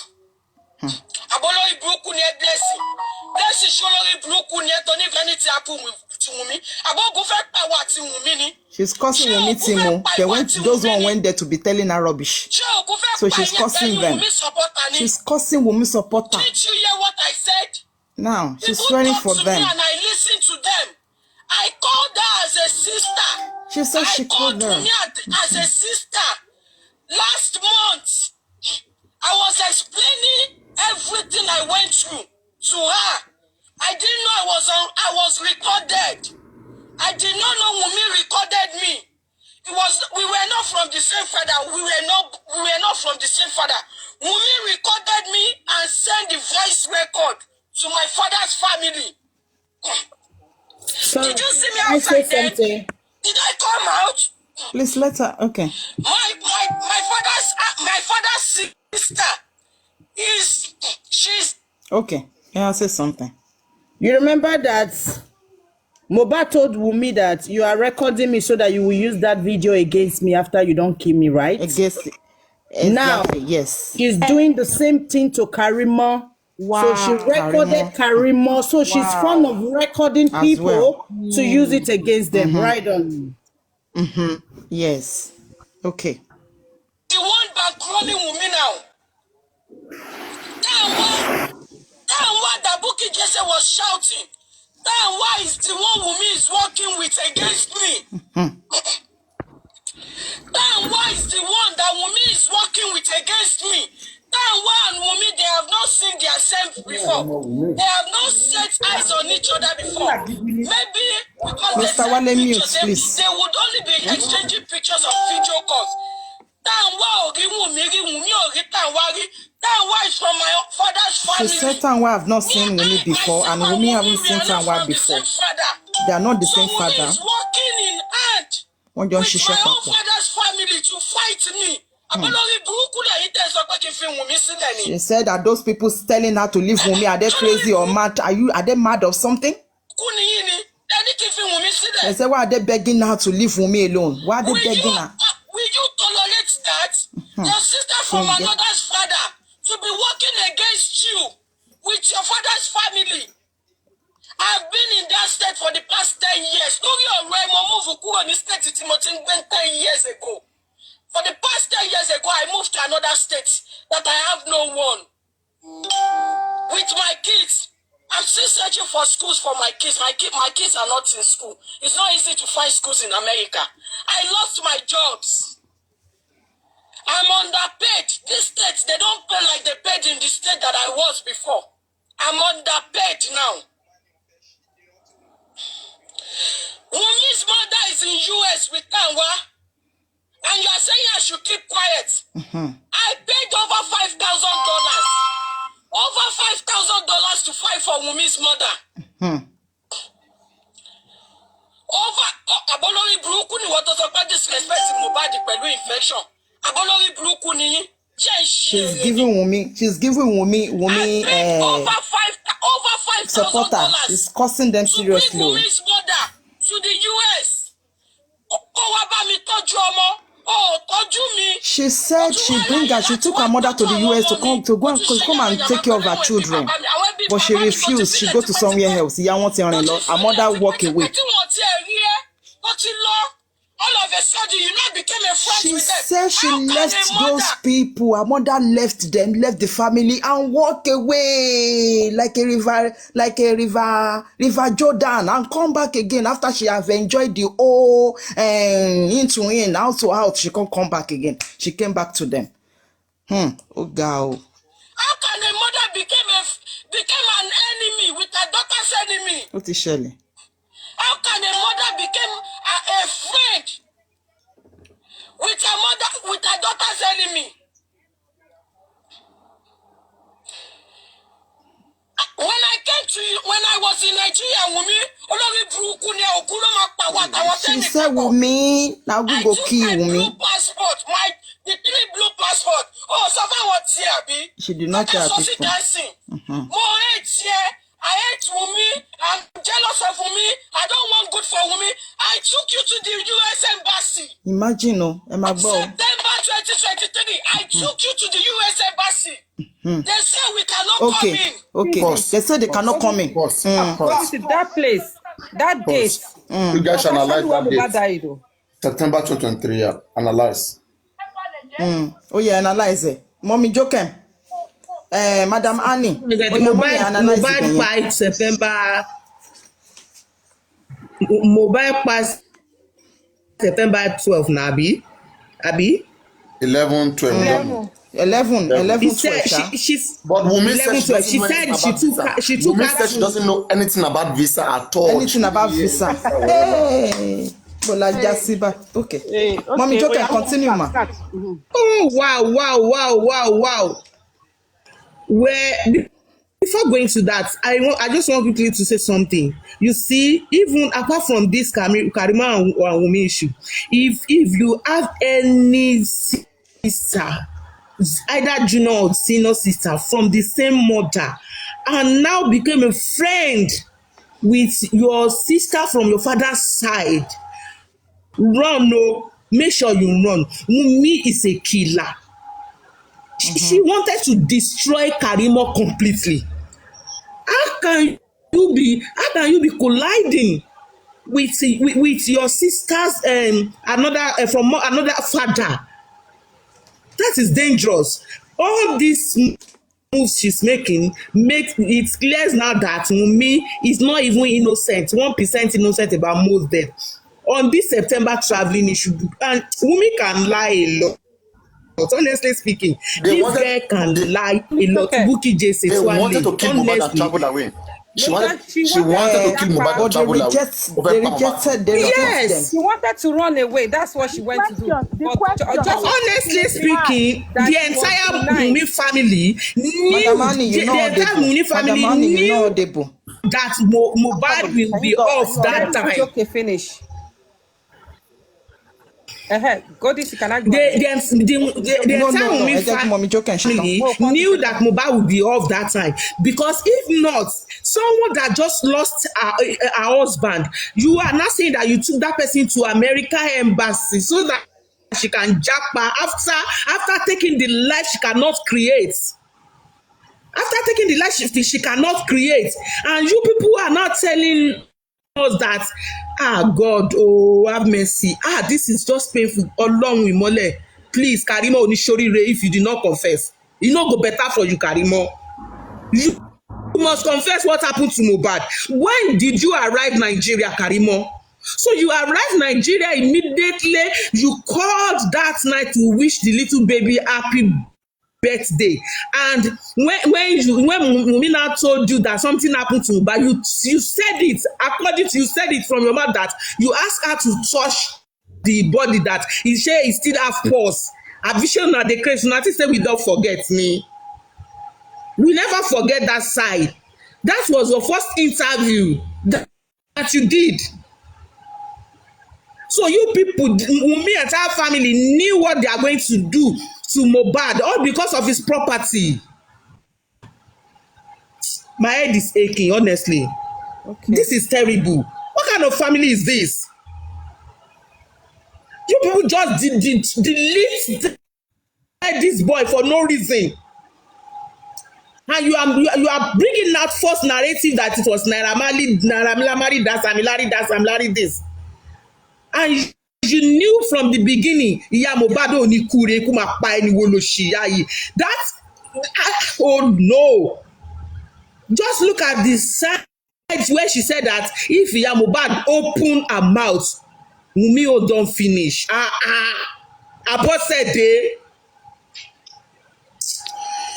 Aboloi Broku near Blessing. Blessing Sholori Broku near don't if anything happen àti Wunmi. Abogun fẹ́ pa wa àti Wunmi ni. She's cursing Wunmi Timo. Those one went there to be telling her rubbish. So she's cursing them. She's cursing Wunmi supporter. Did you hear what I said? Now, she's swearing for them. Me and I listened to them. I called her as a sister. She said she called her. Wunmi as a sister. Last month, I was explaining everything I went through to her. I didn't know I was recorded. I did not know Wunmi recorded me. We were not from the same father. We were not from the same father. Wunmi recorded me and sent the voice record to my father's family. So, did you see me outside then? Did I come out? Please let her. Okay. My father's sister she's okay. Yeah, I'll say something. You remember that Mohbad told Wunmi that you are recording me so that you will use that video against me after you don't kill me, right? Against now, yes. She's doing the same thing to Karimo. Wow. So she recorded Karimo. So she's fond of recording people to use it against them. Right on. Yes. Okay. The one bankrolling Wunmi now. That one that Bukky Jesse was shouting. That one is the one Wunmi is working with against me. That one is the one that Wunmi is working with against me. That one and Wunmi, they have not seen themselves before. They have not set eyes on each other before. Maybe because they send pictures, they would only be exchanging pictures of video calls. That one is from my father's family. She said Tanwa have not seen Wunmi before, and Wunmi haven't seen Tanwa before. They are not the same father. Wunmi is working in hand with my own father's family to fight me. She said that those people telling her to leave Wunmi, are they crazy or mad? Are they mad or something? They said, why are they begging her to leave Wunmi alone? Why are they begging her? Will you tolerate that? Your sister from another's father to be working against you with your father's family. I've been in that state for the past 10 years. State 10 years ago. For the past 10 years ago, I moved to another state that I have no one. With my kids, I'm still searching for schools for my kids. My kids are not in school. It's not easy to find schools in America. I lost my jobs. I'm underpaid. This state, they don't pay like they paid in the state that I was before. I'm underpaid now. Wunmi's mother is in US with Tanwa. And you are saying I should keep quiet. I paid over $5,000. Over $5,000 to fight for Wunmi's mother. Abolori Buruku ni what about disrespect Mohbad pẹ̀lú infection. Abolori Buruku ni. She's giving Wunmi over $5,000 supporter. She's cursing them seriously. To bring Wunmi's mother to the US. She said she took her mother to the US to come and take care of her children. But she refused. She go to somewhere else. Her mother walk away. All of a sudden, you now became a friend She with them. said she left those people. Her mother left them, left the family, and walk away like a river Jordan, and come back again after she have enjoyed the whole in, out. She can't come back again. She came back to them. Oh God. How can a mother became an enemy with her daughter's enemy? What is Shelley? How can a mother become a friend with her daughter's enemy? When I was in Nigeria, she said Wunmi, now we go kill Wunmi. The 3 blue passport. Oh, so what's here, She did not tell people. I hate Wunmi. I'm jealous of Wunmi. I don't want good for Wunmi. I took you to the US Embassy. Imagine, September 2023, I took you to the US Embassy. They said we cannot come in. Okay. They said they cannot come in. That place, That date. Pause. You guys should Papa analyze Shani when that Mohbad date. died though. September 2023. Yeah. Analyze. Oh yeah, analyze it. Mommy Jokem. Madam Annie. Oh yeah, mommy analyze it. Mobile by September. Mobile pass September 12 na abi. 11, 12. 11, He 12. said she's But Wunmi said 11, she 12. doesn't She know anything about visa. took Wunmi her said she doesn't know anything about visa at all. Anything about visa. Hey. Bola Jasiba. Okay. Okay, Mommy Jokem, yeah, continue, ma. start. Mhm. Oh wow. Where before going to that, I just want quickly to say something. You see, even apart from this Karima and Wunmi issue, if you have any sister, either junior or senior sister from the same mother, and now became a friend with your sister from your father's side, run, no, make sure you run. Wunmi is a killer. She wanted to destroy Karimo completely. How can you be colliding with your sister's another from another father? That is dangerous. All these moves she's making makes it clear now that Wunmi is not even innocent, 1% innocent about most deaths. On this September traveling issue, and Wunmi can lie a lot. But honestly speaking, this girl can lie a lot. Bukky Jesse, they wanted to kill Mohbad and travel away. She wanted to kill Mohbad and travel away. They rejected them. Yes, she wanted to run away. That's what she went to do. But just honestly speaking, the entire Wunmi family knew that Mohbad will be off that time. Okay, finish. Go this, you cannot go. The entire Wunmi family knew that Mohbad would be off that time, because if not, someone that just lost her husband, you are not saying that you took that person to American embassy so that she can jackpot after taking the life she cannot create. After taking the life she cannot create, and you people are not telling us that, God, oh, have mercy. This is just painful. Along with Mole, please, Karimo Onishorire, if you did not confess, it no go better for you, Karimo. You must confess what happened to Mohbad. When did you arrive Nigeria, Karimo? So you arrived Nigeria immediately. You called that night to wish the little baby happy birthday, and when Wunmi now told you that something happened to Mohbad, you said it. According to you said it from your mouth that you asked her to touch the body, that he still have pulse. A vision na the case. Nothing say we don't forget me. We never forget that side. That was your first interview that you did. So you people, Wunmi and her family knew what they are going to do to Mohbad, all because of his property. My head is aching, honestly. Okay. This is terrible. What kind of family is this? You people just delete this boy for no reason. And you are bringing out false narrative that it was Naira Marley, that's Amilari, this. And you knew from the beginning, oh no. Just look at the side where she said that if Mohbad open her mouth, Wunmi don't finish. Apo said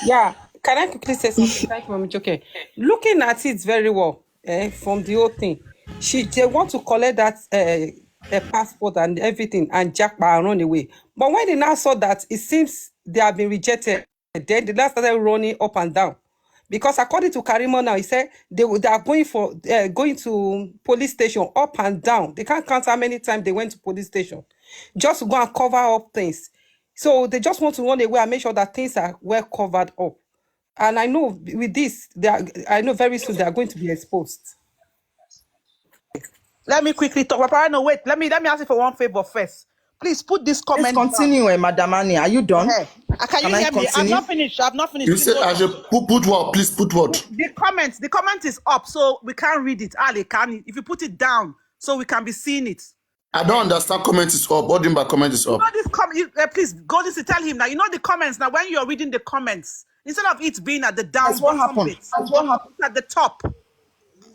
yeah, can I quickly say something? Thank you, Mami Joke. Looking at it very well, from the whole thing, they want to collect that a passport and everything and jackpot and run away. But when they now saw that it seems they have been rejected, then they now started running up and down. Because according to Karimo now, he said they are going to police station up and down. They can't count how many times they went to police station just to go and cover up things. So they just want to run away and make sure that things are well covered up. And I know with this, I know very soon they are going to be exposed. Let me quickly talk. Papa, no, wait. Let me ask you for one favor first. Please put this Let's comment continue, Madam Annie. Are you done? down. Can you hear me? I'm not finished. I'm not finished. You Please say hold I on. should put what? Please put what? The comment is up, so we can't read it. Ali, if you put it down, so we can be seeing it. I don't understand. Comment is up. What do you mean by comment is up? You know this please go to tell him now. You know the comments now. When you're reading the comments, instead of it being at the down That's what bottom happened. bit, it's at the top,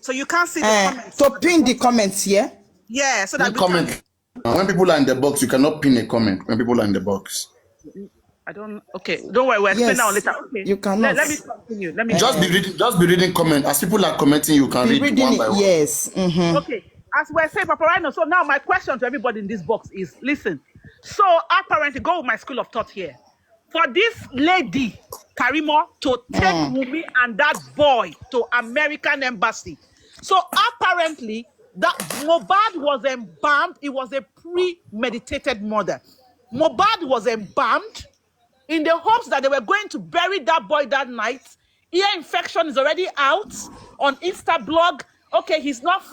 so you can't see the comments. To pin the comments here. Yeah, so that we comment. When people are in the box, you cannot pin a comment. When people are in the box, I don't. Okay, don't worry. We'll explain now later. Okay, you cannot. Let me continue. Let me just be reading comment. As people are commenting, you can read one by one. Yes. Mm-hmm. Okay, as we're saying, Papa Rhino. So now my question to everybody in this box is: listen. So apparently, go with my school of thought here. For this lady, Karimo, to take Wunmi and that boy to American embassy. So apparently, that Mohbad was embalmed. It was a premeditated murder. Mohbad was embalmed in the hopes that they were going to bury that boy that night. Ear infection is already out on Insta blog. Okay, he's not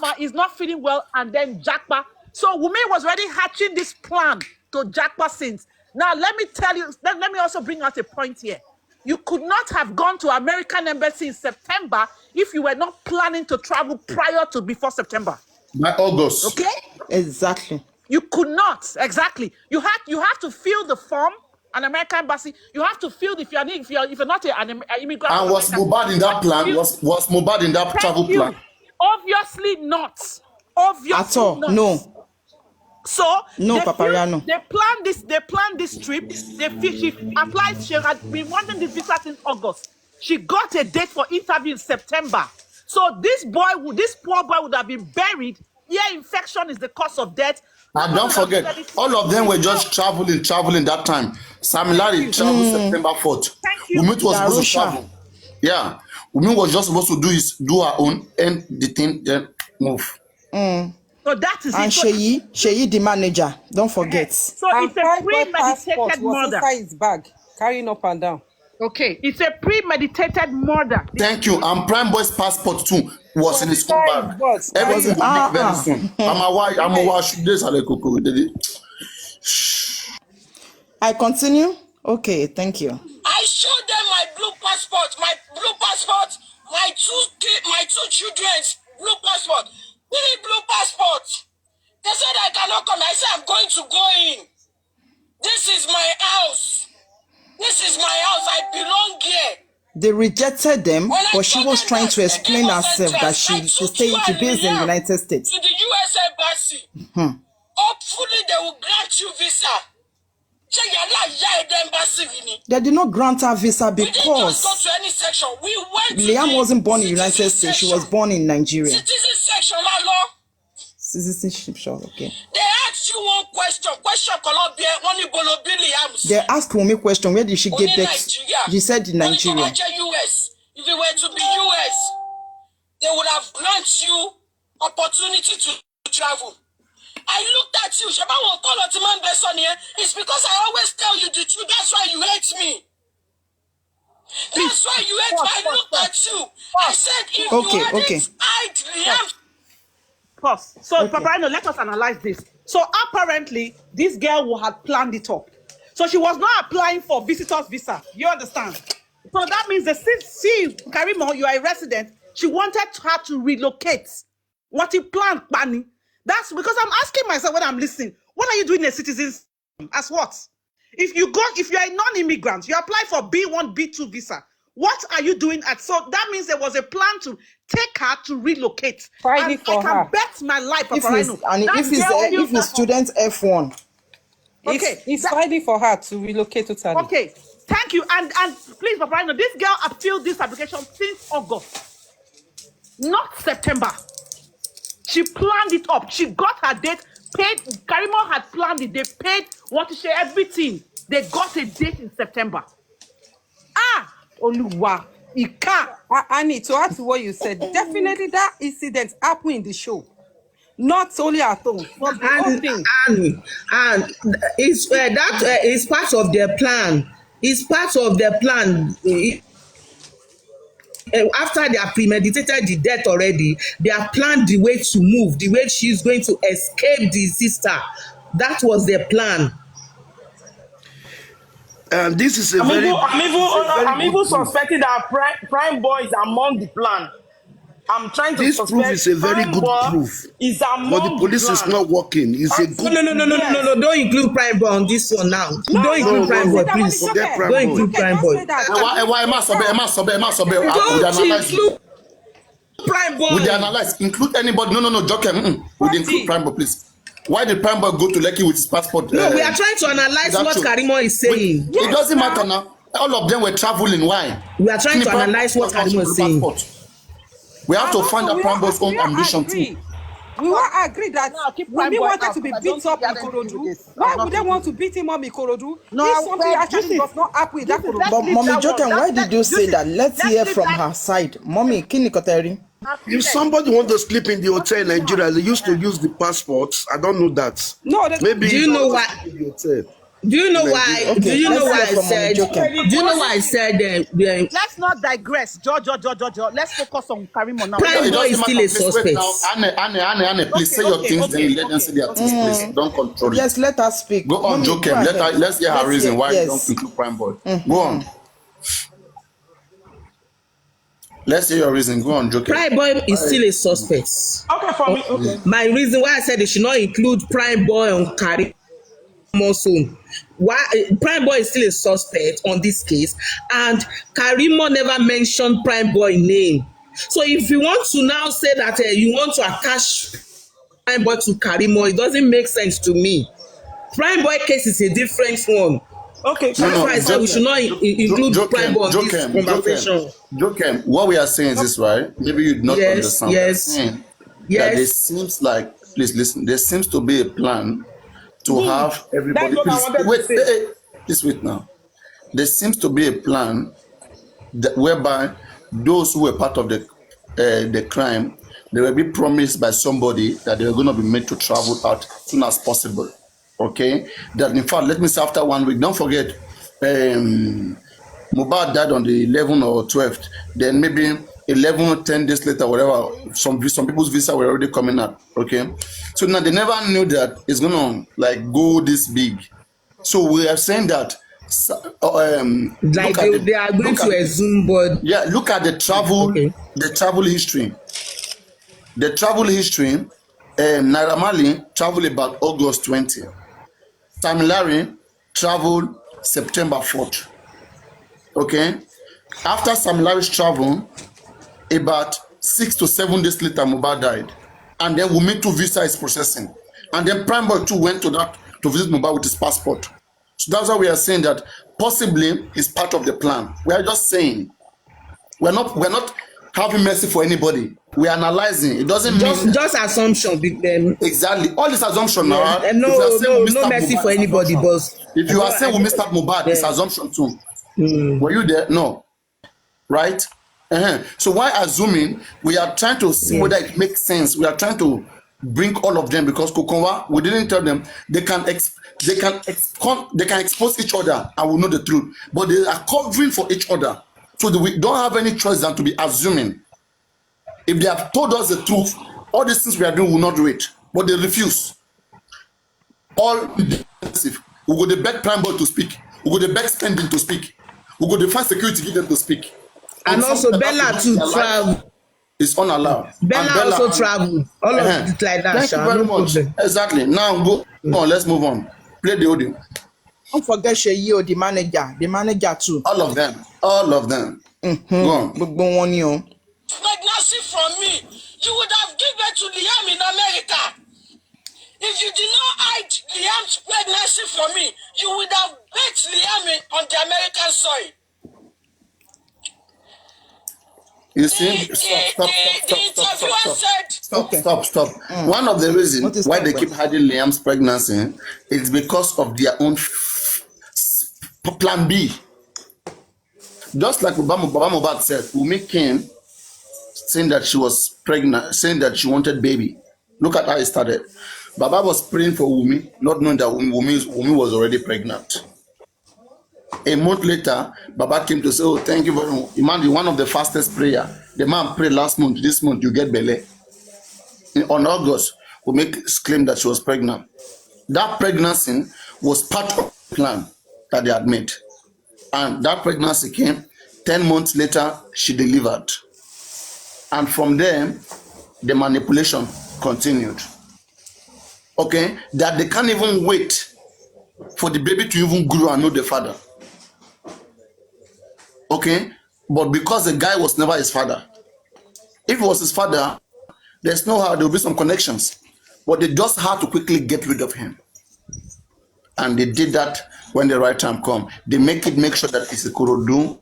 feeling well, and then Japa. So Wunmi was already hatching this plan to Japa since. Now let me tell you. Let me also bring out a point here. You could not have gone to American embassy in September if you were not planning to travel prior to before September. By August. Okay. Exactly. You could not. Exactly. You have to fill the form. An American embassy. You have to fill if you're not an immigrant. And was Mohbad in that plan? Was Mohbad in that travel plan? Obviously not. Obviously at all. Not. No. So no, Papariano. They planned this trip. She applied. She had been wanting this visa since August. She got a date for interview in September. So this poor boy would have been buried. Ear infection is the cause of death. And don't forget, all of them were just traveling that time. Sam Larry traveled September 4th. Wunmi was supposed to travel. Yeah. Wunmi was just supposed to do her own, end the thing, then move. So that is and it. Sheyi, the manager. Don't forget. So it's a premeditated murder. Inside his bag, carrying up and down. Okay, it's a premeditated murder. Thank you. And Prime Boy's passport too was in his school bag. Everything will be very soon. I continue. Okay, thank you. I showed them my blue passport, my two children's blue passport. 3 blue passports. They said I cannot come. I said I'm going to go in. This is my house. I belong here. They rejected them, but she was trying to explain herself that she based in the United States. To the US embassy. Hopefully they will grant you visa. They did not grant her visa because go to any section. We went Liam wasn't born in the United States. She was born in Nigeria. Citizen section, citizenship, sure, okay. They asked you one question. They asked Wunmi question. Where did she get back? She said in Nigeria. US. If it were to be US, they would have granted you opportunity to travel. I looked at you. It's because I always tell you the truth. That's why you hate me. That's why you hate me. I looked at you. I said, if you hadn't hide Liam. Pause. So, Papa, let us analyze this. So, apparently, this girl had planned it up. So, she was not applying for visitor's visa. You understand? So, that means that since Karimo, you are a resident, she wanted her to relocate. What you planned, Bani? That's because I'm asking myself when I'm listening, what are you doing as citizens? As what? If you're a non-immigrant, you apply for B1, B2 visa. What are you doing so that means there was a plan to take her to relocate. Fighting for her. I can bet my life, Papa Rhino. If it's student F1. Okay. It's fighting for her to relocate to Italy. Okay. Thank you. And please, Papa Rhino, this girl appealed this application since August. Not September. She planned it up. She got her date, paid. Karimo had planned it. They paid everything. They got a date in September. Oluwa, Ika. Annie, to add to what you said, definitely that incident happened in the show. Not only at home. And it's part of their plan. It's part of their plan. After they have premeditated the death already, they have planned the way to move, the way she's going to escape the sister. That was their plan. And this is a I'm even suspecting that Prime Boy is among the plan. I'm trying to this suspect proof is a very Prime good Boy proof. is But among the police the is plan. not working. It's a good. No. Don't include Prime Boy on this one now. Don't include Prime Boy, please. Forget Prime Don't Boy. include Prime Boy. Why am I sobe? Don't include Prime Boy. Would they analyze? Include anybody? No, Jokem. Would include Prime Boy, please? Why did Prime Boy go to Lekki with his passport? No, we are trying to analyze what Karimo is saying. It doesn't matter now. All of them were traveling. Why? We are trying to analyze what Karimo is saying. We have to find out Prime Boy's own ambition too. We all agree that Wunmi wanted to be beat up in Ikorodu. Why would they want to beat him up in Ikorodu? If something actually does not happen with that Ikorodu. But Mommy Joken, why did you say that? Let's hear from her side. Mommy, Kini Koteri. If somebody wants to sleep in the hotel in Nigeria, they used to use the passports. I don't know that. No, maybe. Do you know why? Do you know why? Okay, do you know why I let's hear said? from Mommy Joken. Do you know why I said? Let's not digress. Jojo. Let's focus on Karimo now. Prime Boy is still a suspect. Anne, please say your things, then you let them say their things, please. Don't control it. Yes, let her speak. Go on, Mommy, Jokem. go ahead. Let's hear her reason why you yes. don't include Prime Boy. Go on. Let's hear your reason. Go on, Jokem. Prime Boy is still a suspect. Okay, for me. Okay. My reason why I said they should not include Prime Boy on Karimo's own. Why Prime Boy is still a suspect on this case, and Karimo never mentioned Prime Boy name. So if you want to now say that you want to attach Prime Boy to Karimo, it doesn't make sense to me. Prime Boy case is a different one. Okay, that's why I said we should not include Prime Boy on this conversation. Jokem, what we are saying is this, right? Maybe you do not understand. Yes. That there seems like, please listen, there seems to be a plan to have everybody. Please wait now. There seems to be a plan that whereby those who were part of the crime, they will be promised by somebody that they are going to be made to travel out as soon as possible. Okay, that in fact, let me say after 1 week. Don't forget, Mohbad died on the 11th or 12th. Then maybe 11 or 10 days later, whatever. Some people's visa were already coming out. Okay, so now they never knew that it's gonna like go this big. So we are saying that. Like they are going to a Zoom board. Yeah, look at the travel, the travel history. The travel history. Naira Marley traveled about August 20. Sam Larry traveled September 4th. Okay? After Sam Larry's travel, about 6 to 7 days later, Mohbad died. And then Wunmi 2 visa is processing. And then Prime Boy 2 went to visit Mohbad with his passport. So that's why we are saying that possibly it's part of the plan. We are just saying we're not having mercy for anybody. We are analyzing. It doesn't mean just assumption. Exactly. All this assumption now. No mercy for anybody, boss. If you are saying we missed out Mohbad, it's assumption too. Were you there? No. Right? So why assuming? We are trying to see whether it makes sense. We are trying to bring all of them because Kokonwa, we didn't tell them they can expose each other and we know the truth. But they are covering for each other. So we don't have any choice than to be assuming. If they have told us the truth, all these things we are doing will not do it. But they refuse. All defensive. We go to beg Prime Boy to speak. We go to beg spending to speak. We go to find security to give them to speak. And also Bella to travel. It's unallowed. Bella also travel. All of it like that. Thank you very much. Exactly. Now go on, let's move on. Play the audio. Don't forget Sheyi, the manager too. All of them. Go on. Pregnancy from me, you would have given to Liam in America. If you did not hide Liam's pregnancy from me, you would have bet Liam on the American soil. You see? Stop. One of the reasons why they keep hiding Liam's pregnancy is because of their own plan B. Just like Baba Mohbad said, Wunmi came saying that she was pregnant, saying that she wanted baby. Look at how it started. Baba was praying for Wunmi, not knowing that Wunmi was already pregnant. A month later, Baba came to say, oh, thank you very much. Imagine one of the fastest prayer. The man prayed last month, this month you get belly. On August, Wunmi claimed that she was pregnant. that pregnancy was part of the plan that they had made. And that pregnancy came. 10 months later, she delivered. And from there, the manipulation continued. Okay? That they can't even wait for the baby to even grow and know the father. Okay? But because the guy was never his father, if it was his father, there's no how there will be some connections. But they just had to quickly get rid of him. And they did that when the right time come. They make sure that it's Ikorodu,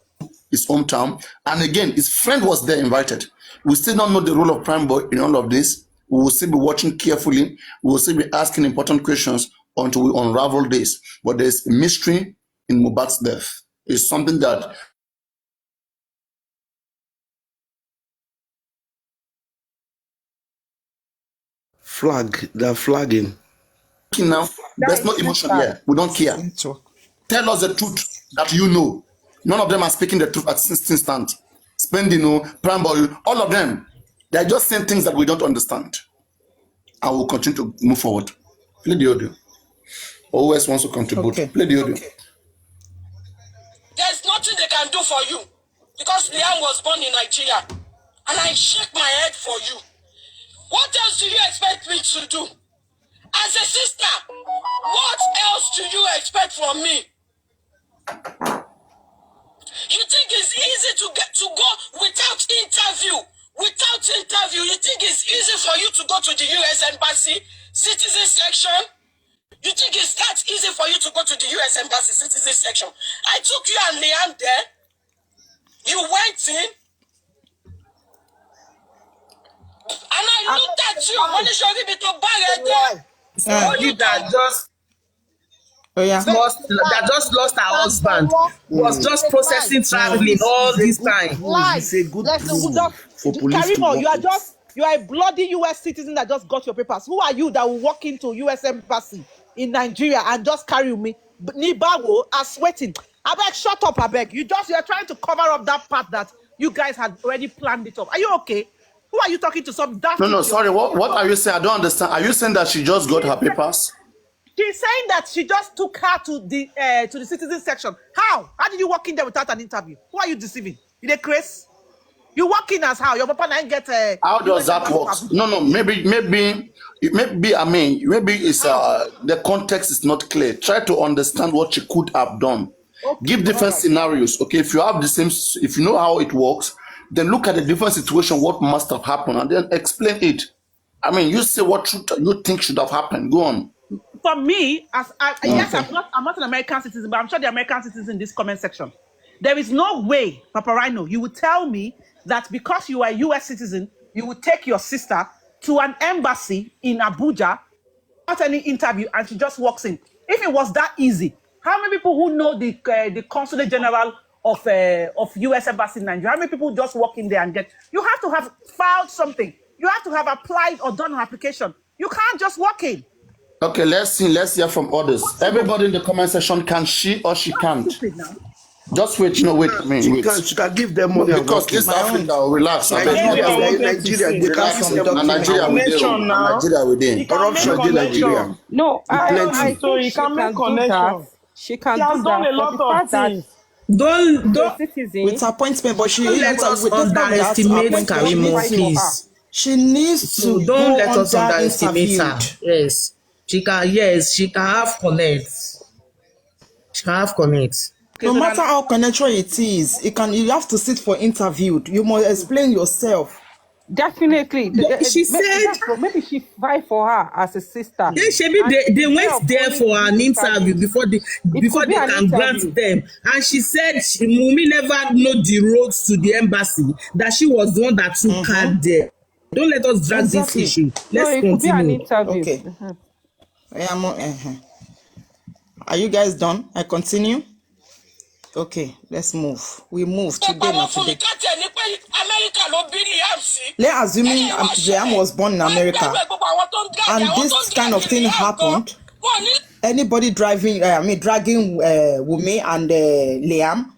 his hometown. And again, his friend was there invited. We still don't know the role of Prime Boy in all of this. We will still be watching carefully. We will still be asking important questions until we unravel this. But there's a mystery in Mohbad's death. It's something that they're flagging. Now, there's no emotion here. We don't care. Tell us the truth that you know. None of them are speaking the truth at this instant. Spending, Prime Boy, all of them. They're just saying things that we don't understand. I will continue to move forward. Play the audio. Always wants to contribute. Okay. Play the audio. Okay. There's nothing they can do for you because Liam was born in Nigeria, and I shake my head for you. What else do you expect me to do? As a sister, what else do you expect from me? You think it's easy to go without interview? Without interview, you think it's easy for you to go to the US Embassy citizen section? You think it's that easy for you to go to the US Embassy citizen section? I took you and Liam there. You went in. And I looked at you. You that just lost her husband, was just processing traveling all this time. It's a good for police Karimo, you are a bloody US citizen that just got your papers. Who are you that will walk into US Embassy in Nigeria and just carry me? Nibago are sweating. I beg, shut up, I beg. You're trying to cover up that part that you guys had already planned it up. Are you okay? Who are you talking to? Some daft. No, sorry. What are you saying? I don't understand. Are you saying that she just got her papers? She's saying that she just took her to the citizen section. How? How did you walk in there without an interview? Who are you deceiving? You the Chris? You walk in as how? Your papa didn't get a. How does that work? No. Maybe. I mean, maybe it's the context is not clear. Try to understand what she could have done. Okay, give different scenarios. Okay, if you have the same, if you know how it works, then look at the different situation, what must have happened, and then explain it. I mean, you say what you think should have happened. Go on. For me, yes, I'm not an American citizen, but I'm sure the American citizens in this comment section. There is no way, Papa Rhino, you would tell me that because you are a US citizen, you would take your sister to an embassy in Abuja without any interview and she just walks in. If it was that easy, how many people who know the Consulate General of US Embassy in Nigeria, how many people just walk in there and get? You have to have filed something. You have to have applied or done an application. You can't just walk in. Okay, let's hear from others. Everybody in the comment section, can she or she can't? Just wait, wait. She can give them money. Because this Africa, relax. Nigeria, within. Corruption in Nigeria. No, so you can make connection. She can do done a lot of things. Don't with appointment, but she let us underestimate Karimo, please. She needs to don't let us underestimate her. Yes. She can have connects. She can have connects. No matter how connection it is, you have to sit for interview. You must explain yourself. Definitely. She said maybe she fight for her as a sister. They went there for an interview before they can grant them. And she said Wunmi never know the roads to the embassy, that she was the one that took her there. Don't let us drag this issue. Let's continue. Be an interview. Okay. Are you guys done? I continue? Okay, let's move. We move today, not today. Let's assume Liam was born in America and this kind of thing happened. Anybody dragging Wunmi and Liam,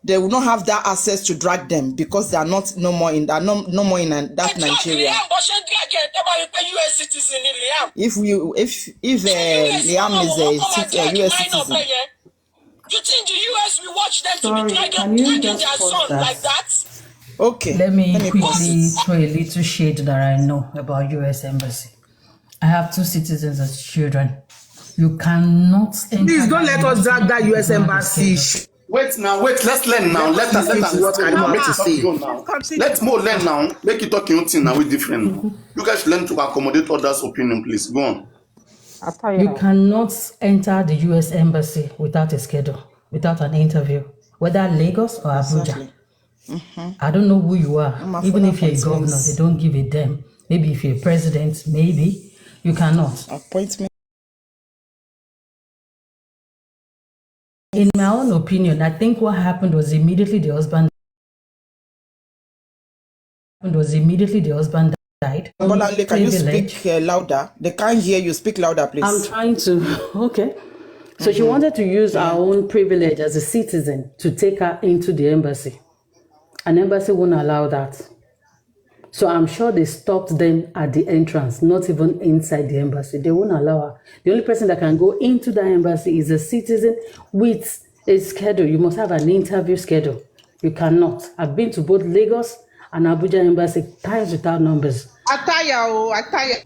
they will not have that access to drag them because they are not no more in that Nigeria. If Liam is a US citizen. You think the US will watch them to be dragging their son like that? Okay. Let me quickly throw a little shade that I know about US Embassy. I have 2 citizens as children. You cannot enter. Please don't let us drag that US Embassy. Wait, let's learn now. Let us what Karima make it say. Let's more learn now. Make it talking thing now with different. You guys learn to accommodate others' opinion, please. Go on. You cannot enter the US Embassy without a schedule, without an interview, whether Lagos or Abuja. Exactly. I don't know who you are. Even if you're a governor, they don't give a damn. Maybe if you're a president, maybe you cannot. Appointment. In my own opinion, I think what happened was immediately the husband died. Bolanle, can you speak louder? They can't hear you. Speak louder, please. I'm trying to. Okay. So she wanted to use her own privilege as a citizen to take her into the embassy. An embassy won't allow that. So I'm sure they stopped them at the entrance, not even inside the embassy. They won't allow her. The only person that can go into the embassy is a citizen with a schedule. You must have an interview schedule. You cannot. I've been to both Lagos and Abuja embassy times without numbers. Ataya.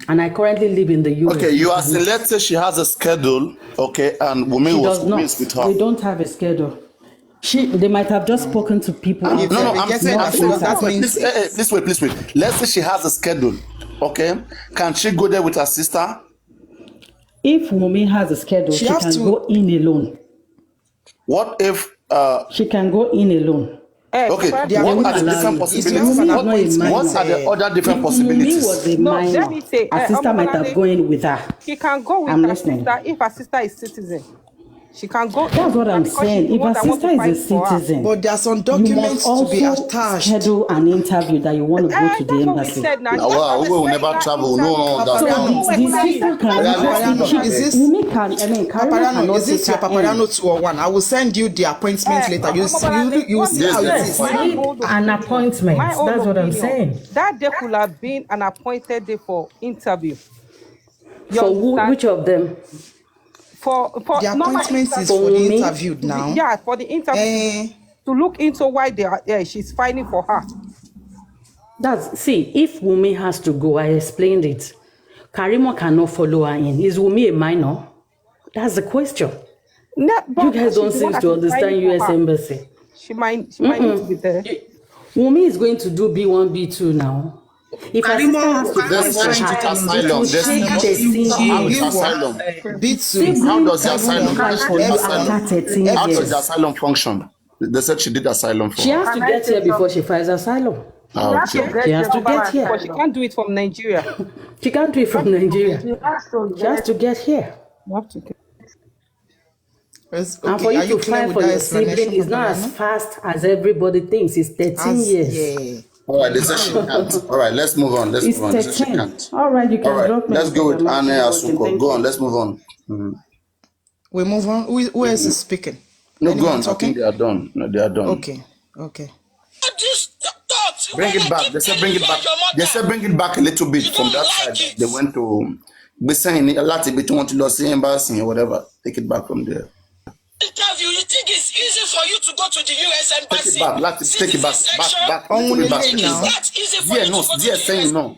And I currently live in the US. Okay, you are saying, let's say she has a schedule, okay, and Wunmi was convinced with her. They don't have a schedule. They might have just spoken to people. I'm saying this way, please wait. Let's say she has a schedule, okay? Can she go there with her sister? If Wunmi has a schedule, she can go in alone. What if she can go in alone? Okay, what are the different possibilities? What are the other different possibilities? Was a minor. Let me say, her sister might have gone with her. She can go with her sister if her sister is citizen. She can go. That's what I'm saying. If her sister is a citizen, but there are some documents to be attached. Schedule an interview that you want to go to the embassy. Well, we will never travel. No, so the sister can. Is this your Paparano 201? I will send you the appointment later. You will see how it is. An appointment. That's what I'm saying. That day could have been an appointed day for interview. For which of them? For the appointment is for the interview now. Yeah, for the interview to look into why they are. Yeah, she's fighting for her. See, if Wunmi has to go, I explained it. Karima cannot follow her in. Is Wunmi a minor? That's the question. No, you guys don't seem to understand US Embassy. She might need to be there. Wunmi is going to do B1, B2 now. If her sister has to asylum, how does the asylum function? They said she did asylum for. She has to get here before she files asylum. She has to get here. But she can't do it from Nigeria. She can't do it from Nigeria. She has to get here. You have to get. And for you to file for your sibling is not as fast as everybody thinks. It's 13 years. Yeah. All right, they said she can't. All right, let's move on. Let's move on. They said she can't. All right, you can drop me. Let's go with Anne Asuko. Go on, let's move on. We move on. Who else is speaking? No, go on. I think they are done. No, they are done. Okay. Bring it back. They said bring it back. They said bring it back a little bit from that side. They went to be saying a lot bit want to lose the embassy or whatever. Take it back from there. Interview, you think it's easy for you to go to the US embassy? Take it back, take it back. Is that easy for you to go to the US? Saying no.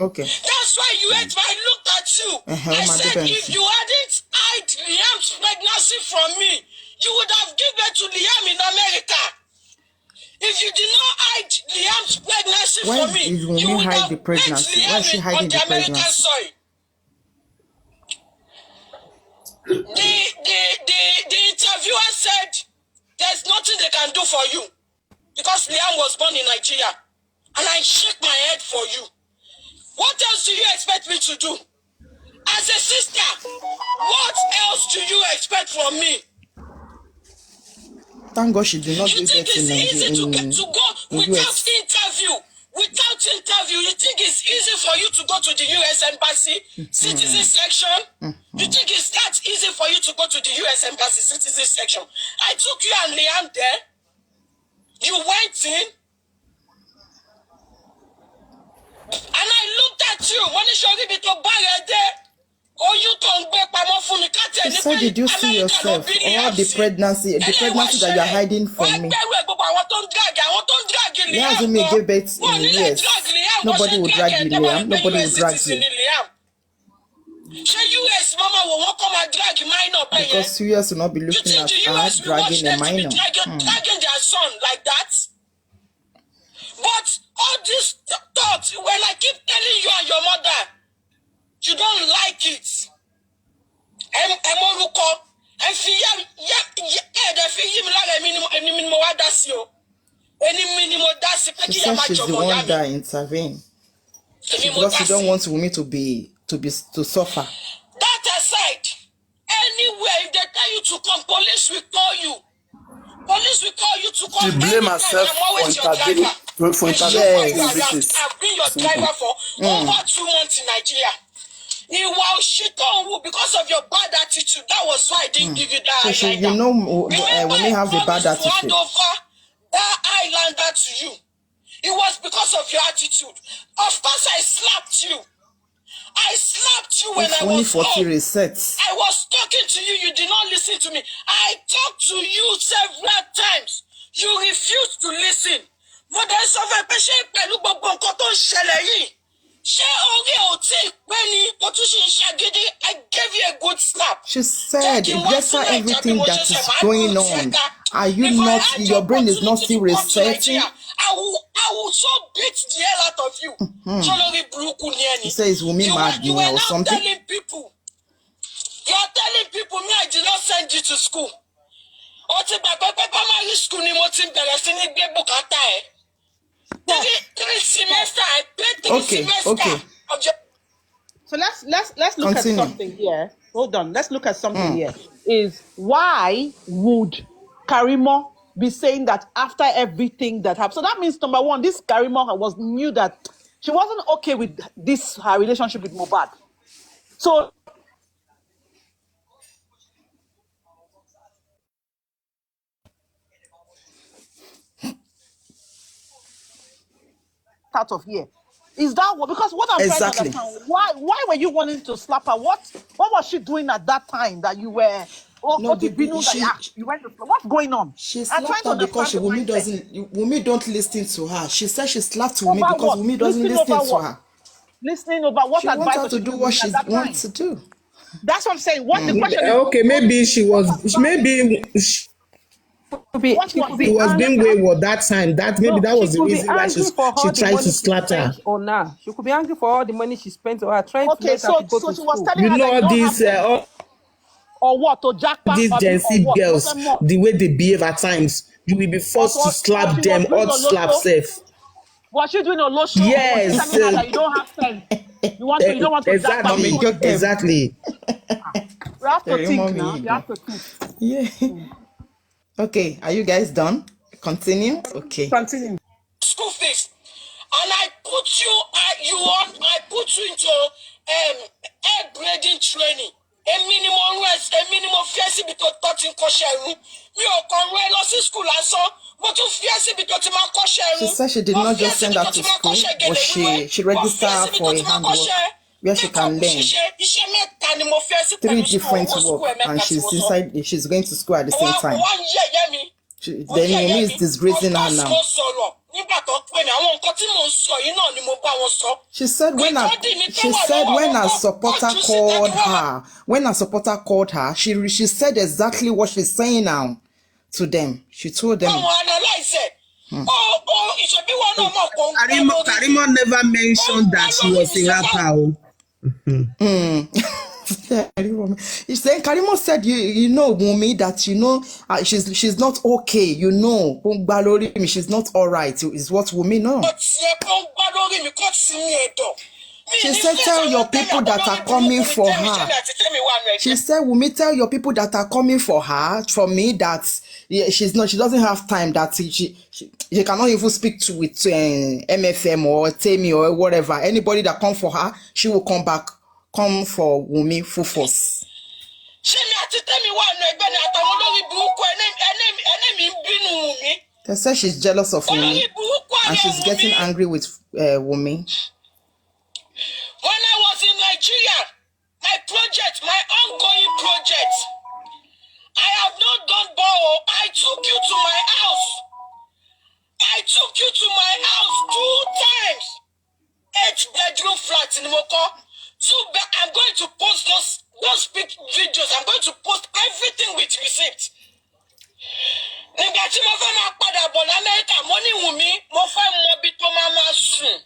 Okay. That's why you had I looked at you. I said if you hadn't hid Liam's pregnancy from me, you would have given to Liam in America. If you did not hide Liam's pregnancy from me, you would have hid Liam on the American soil. The interviewer said there's nothing they can do for you because Liam was born in Nigeria, and I shake my head for you. What else do you expect me to do? As a sister, what else do you expect from me? Thank God she did not do that in Nigeria. You think it's easy to go without interview, Without interview, you think it's easy for you to go to the US Embassy citizen section? You think it's that easy for you to go to the US Embassy citizen section? I took you and Liam there. You went in. And I looked at you. When you showed me to buy a day. Oh, you don't be She said, did you see yourself? All the pregnancy that you are hiding from me. Liam Wunmi gave birth in the US. Nobody would drag you, Liam. Nobody would drag you. Because US will not be looking at her dragging a minor. Dragging their son like that. But all these thoughts, when I keep telling you and your mother, you don't like it. She said she's the one that intervened. Because she don't want Wunmi to suffer. That aside, anywhere if they tell you to come, police will call you. Police will call you to come. She blame herself for intervening. I've been your driver for over 2 months in Nigeria. Because of your bad attitude, that was why I didn't give you that. So you know, when they have a bad attitude. Hand over that islander to you. It was because of your attitude. Of course, I slapped you. I slapped you when I was home. Resets. I was talking to you. You did not listen to me. I talked to you several times. You refused to listen. But there's a patient. I gave you a good slap. She said, despite everything that is going on, are you not, your brain is not still resetting? I will so beat the hell out of you. She says, Wunmi mad you or something? You're telling people, me, I did not send you to school. Okay. So let's look at something here. Hold on. Let's look at something here. Is why would Karimo be saying that after everything that happened? So that means, number one, this Karimo knew that she wasn't okay with this her relationship with Mohbad. So out of here. Is that what? Because what I'm trying to understand, why were you wanting to slap her? What was she doing at that time that you were? You went to slap? What's going on? She slapped her because Wunmi don't listen to her. She said she slapped Wunmi because Wunmi doesn't listen to her. Listening over what she wants her to do what she wants to do. That's what I'm saying. What the question is? Okay, maybe she was he was being wayward that time. That was the reason why she tried to slap her. On her. She could be angry for all the money she spent on her trying to let her to go to school. Was telling her all these or what to jackpot these Gen Z girls, the way they behave at times, you will be forced to slap them or slap safe. Was she doing a low show? Yes. Telling her that you don't have sense. You don't want to jackpot. Exactly. You have to think now. You have to think. Yeah. Okay, are you guys done? Continue? Okay. Continue. School fees. And I put you into air grading training. A minimum fiasi bito 13 kosheru. Me o konwe lo si school aso, but you fiasi bito ti ma kosheru. She said she did not just send her to school, but she registered her for a handwork where she can learn 3 different work, and she's going to school at the same time. Then Wunmi is disgracing her now. She said when her supporter called her, she said exactly what she's saying now to them. She told them. Karimo never mentioned that she was a rapper. He's saying Karimo said you know Wunmi that she's not okay, she's not all right, is what Wunmi know. She said, tell your people that are coming for her. She said, Wumi, tell your people that are coming for her, for me, that she doesn't have time, that she cannot even speak to with MFM or Temi or whatever. Anybody that come for her, she will come for Wumi full force. They say she's jealous of Wumi and she's getting angry with Wumi. When I was in Nigeria, my ongoing project, I have not done borrow. I took you to my house. I took you to my house 2 times. 8-bedroom flat in Moko. I'm going to post those videos. I'm going to post everything with receipt. Nígbà tí mo fẹ́ máa padà bọ̀ l'Amẹ́ríkà, mo ní Wùmí, mo fẹ́ mọ ibi tó máa sùn.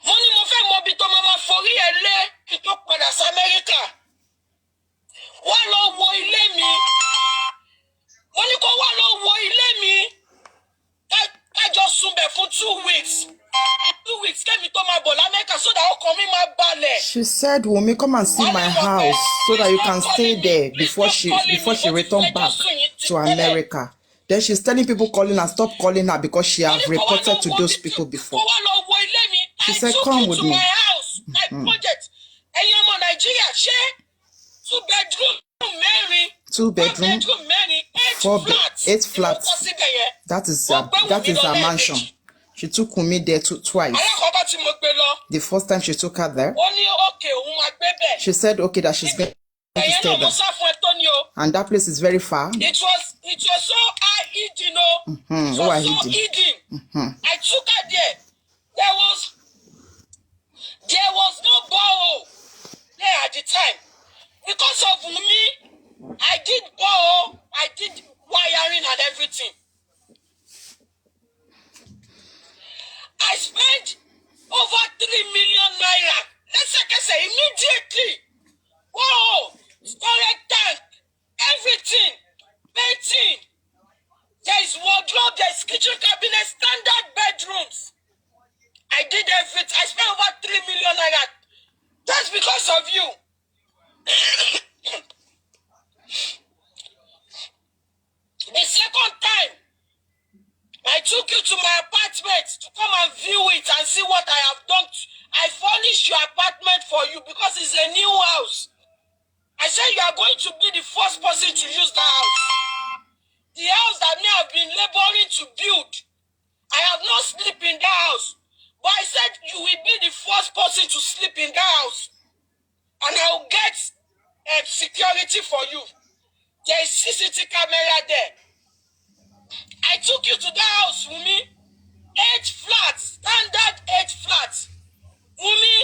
Mo ní mo fẹ́ mọ ibi tó máa forí ẹ̀ lé kí tó padà sí Amẹ́ríkà. Wá lọ wo ilé mi. Mo ní kó wá lọ wo ilé mi. Ká jọ sùn bẹ̀ fún 2 weeks. 2 weeks kẹ́mi tó máa bọ̀ l'Amẹ́ríkà so that ọkàn mi máa balẹ̀. She said, Wumi, come and see my house so that you can stay there before she return back to America. Then she's telling people calling her, stop calling her because she have reported to those people before. She said, come with me. My house, my project. And you're in Nigeria, 2-bedroom, 8 flats. That is a mansion. She took Wumi there twice. The first time she took her there, she said, okay, that she's going to stay there. And that place is very far. It was so hidden, so hidden. I took her there. There was no borrow there at the time. Because of me, I did borrow, I did wiring and everything. I spent over 3 million naira. Let's say immediately. Whoa! Storage tank, everything, painting. There is wardrobe, there is kitchen cabinet, standard bedrooms. I did everything. I spent over 3 million naira. That's because of you. The second time, I took you to my apartment to come and view it and see what I have done. I furnished your apartment for you because it's a new house. I said you are going to be the first person to use the house. The house that me have been laboring to build. I have not slept in the house. But I said you will be the first person to sleep in the house. And I will get security for you. There is CCTV camera there. I took you to the house, Wumi. 8 flats, standard 8 flats. Wumi,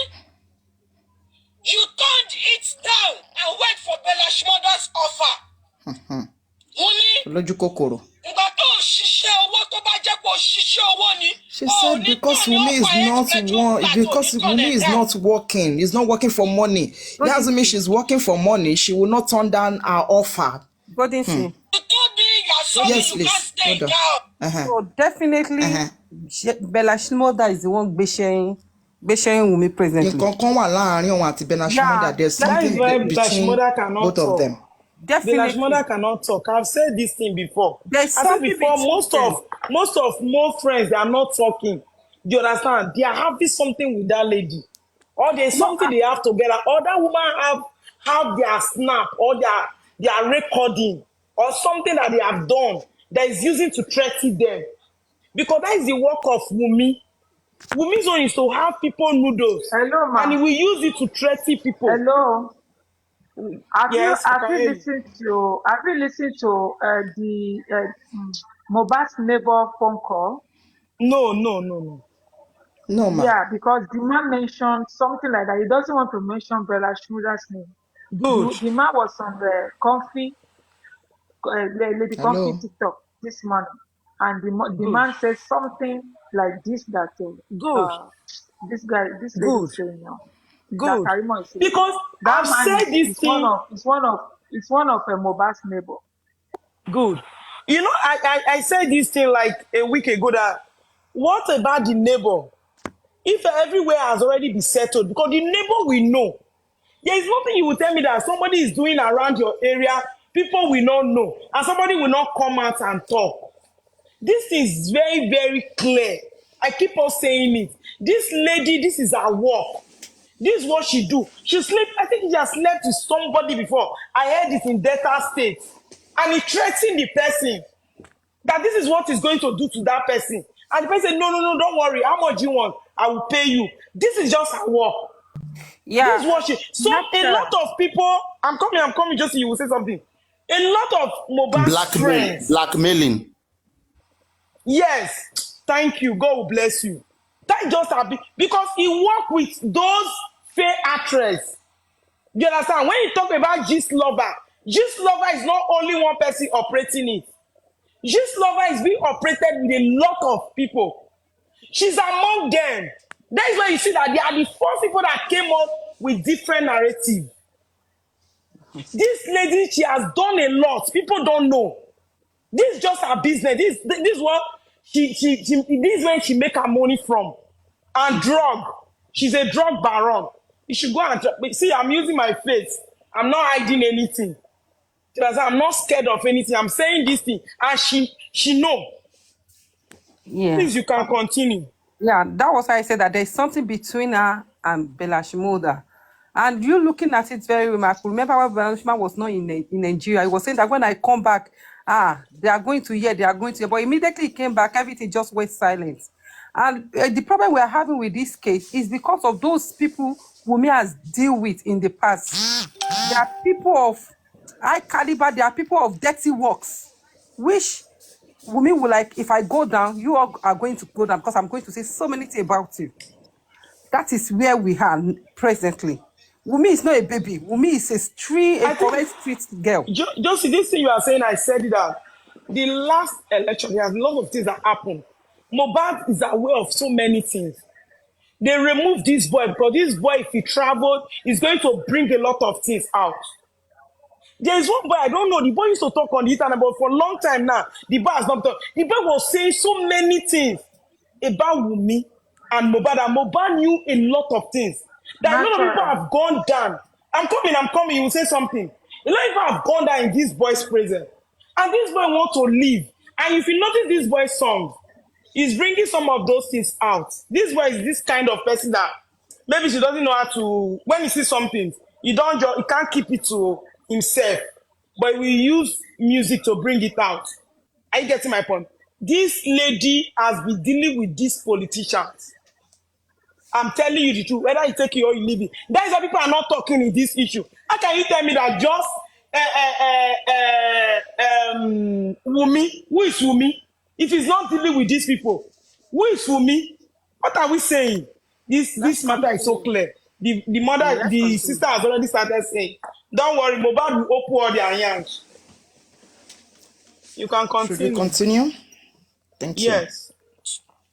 you turned it down and went for Bella Shmurda's offer. Wumi, she said because Wumi is not working. He's not working for money. That doesn't mean she's working for money. She will not turn down our offer. But didn't she? Yes, please. Hold on. So definitely, Bella Shmurda is the one sharing Wumi presently. There's something between both of them. Bella Shmurda cannot talk. I've said this thing before. Most of more friends, they are not talking. Do you understand? They are having something with that lady, or there's something they have together, or that woman have their snap or their recording or something that they have done that is using to threaten them. Because that is the work of Wumi. Wumi's own is to have people noodles. Hello, ma. And he will use it to threaten people. Hello. Have you listened to the Mohbad's neighbor phone call? No. No, ma. Yeah, because the man mentioned something like that. He doesn't want to mention Bella Shmurda's name. Good. The man was on the Lady Comfy TikTok this morning, and the man says something like this that this lady is saying now. Good. Karimo is saying. Because that I've said this thing. It's one of Mohbad's neighbor. Good. You know, I said this thing like a week ago that what about the neighbor? If everywhere has already been settled, because the neighbor will know. There is nothing you will tell me that somebody is doing around your area, people will not know, and somebody will not come out and talk. This is very, very clear. I keep on saying it. This lady, this is her work. This is what she do. She sleep. I think she has slept with somebody before. I heard it in Delta State. And he threatened the person that this is what he's going to do to that person. And the person said, no, don't worry. How much do you want? I will pay you. This is just her work. Yeah. This is what she... So a lot of people... I'm coming, just so you will say something. A lot of mobile friends... Blackmailing. Yes. Thank you. God will bless you. That just happen because he work with those fake actresses. You understand? When you talk about Gist Lover is not only one person operating it. Gist Lover is being operated with a lot of people. She's among them. That is why you see that they are the first people that came up with different narrative. This lady, she has done a lot. People don't know. This is just her business. This is what this is where she make her money from. And drug. She's a drug baron. You should go and see, I'm using my face. I'm not hiding anything. I'm not scared of anything. I'm saying this thing. And she know. Yeah. Please, you can continue. Yeah, that was why I said that there's something between her and Bella Shmurda. And you looking at it very remarkable. Remember when Bella Shmurda was not in Nigeria, he was saying that when I come back, they are going to hear. But immediately he came back, everything just went silent. And the problem we are having with this case is because of those people Wunmi has dealt with in the past. They are people of high caliber, they are people of dirty works, which Wunmi will like, if I go down, you all are going to go down because I'm going to say so many things about you. That is where we are presently. Wunmi is not a baby. Wunmi is a correct street girl. Just this thing you are saying, I said it out. The last election, there's a lot of things that happened. Mohbad is aware of so many things. They removed this boy because this boy, if he traveled, is going to bring a lot of things out. There is one boy, I don't know, the boy used to talk on the internet, but for a long time now, the boy has not talked. The boy was saying so many things about Wunmi and Mohbad, and Mohbad knew a lot of things. That a lot of people have gone down. I'm coming, you will say something. A lot of people have gone down in this boy's presence. And this boy wants to leave. And if you notice this boy's song, he's bringing some of those things out. This boy is this kind of person that maybe she doesn't know how to, when he sees something, he can't keep it to himself. But we use music to bring it out. Are you getting my point? This lady has been dealing with these politicians. I'm telling you the truth, whether you take it or you leave it. That is why people are not talking in this issue. How can you tell me that just Wunmi, who is Wunmi? If he's not dealing with these people, who is Wunmi? What are we saying? This matter is so clear. The sister has already started saying, don't worry, Mohbad will open all their hands. You can continue. Should we continue? Thank you. Yes.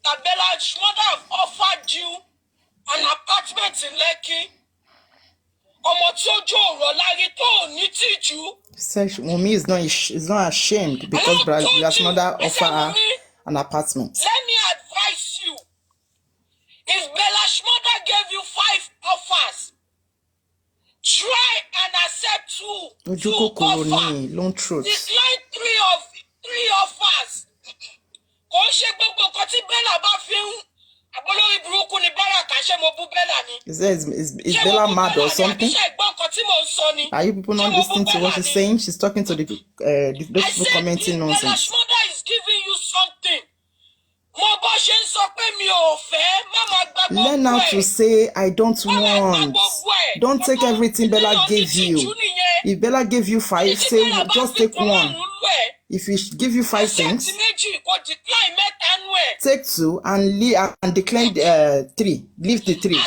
That Bella Shmurda have offered you an apartment in Lekki. Says Wunmi is not ashamed because Bella Shmurda offer her an apartment. Let me advise you. If Bella Shmurda gave you 5 offers, try and accept 2 offers. Decline 3 offers. Is Bella mad or something? Are you people not listening to what she's saying? She's talking to those people commenting nonsense. Bella Shmurda is giving you something. Learn how to say, I don't want. Don't take everything Bella gave you. If Bella gave you 5, say, just take 1. If he give you 5 things, take 2 and leave and decline 3. Leave the 3.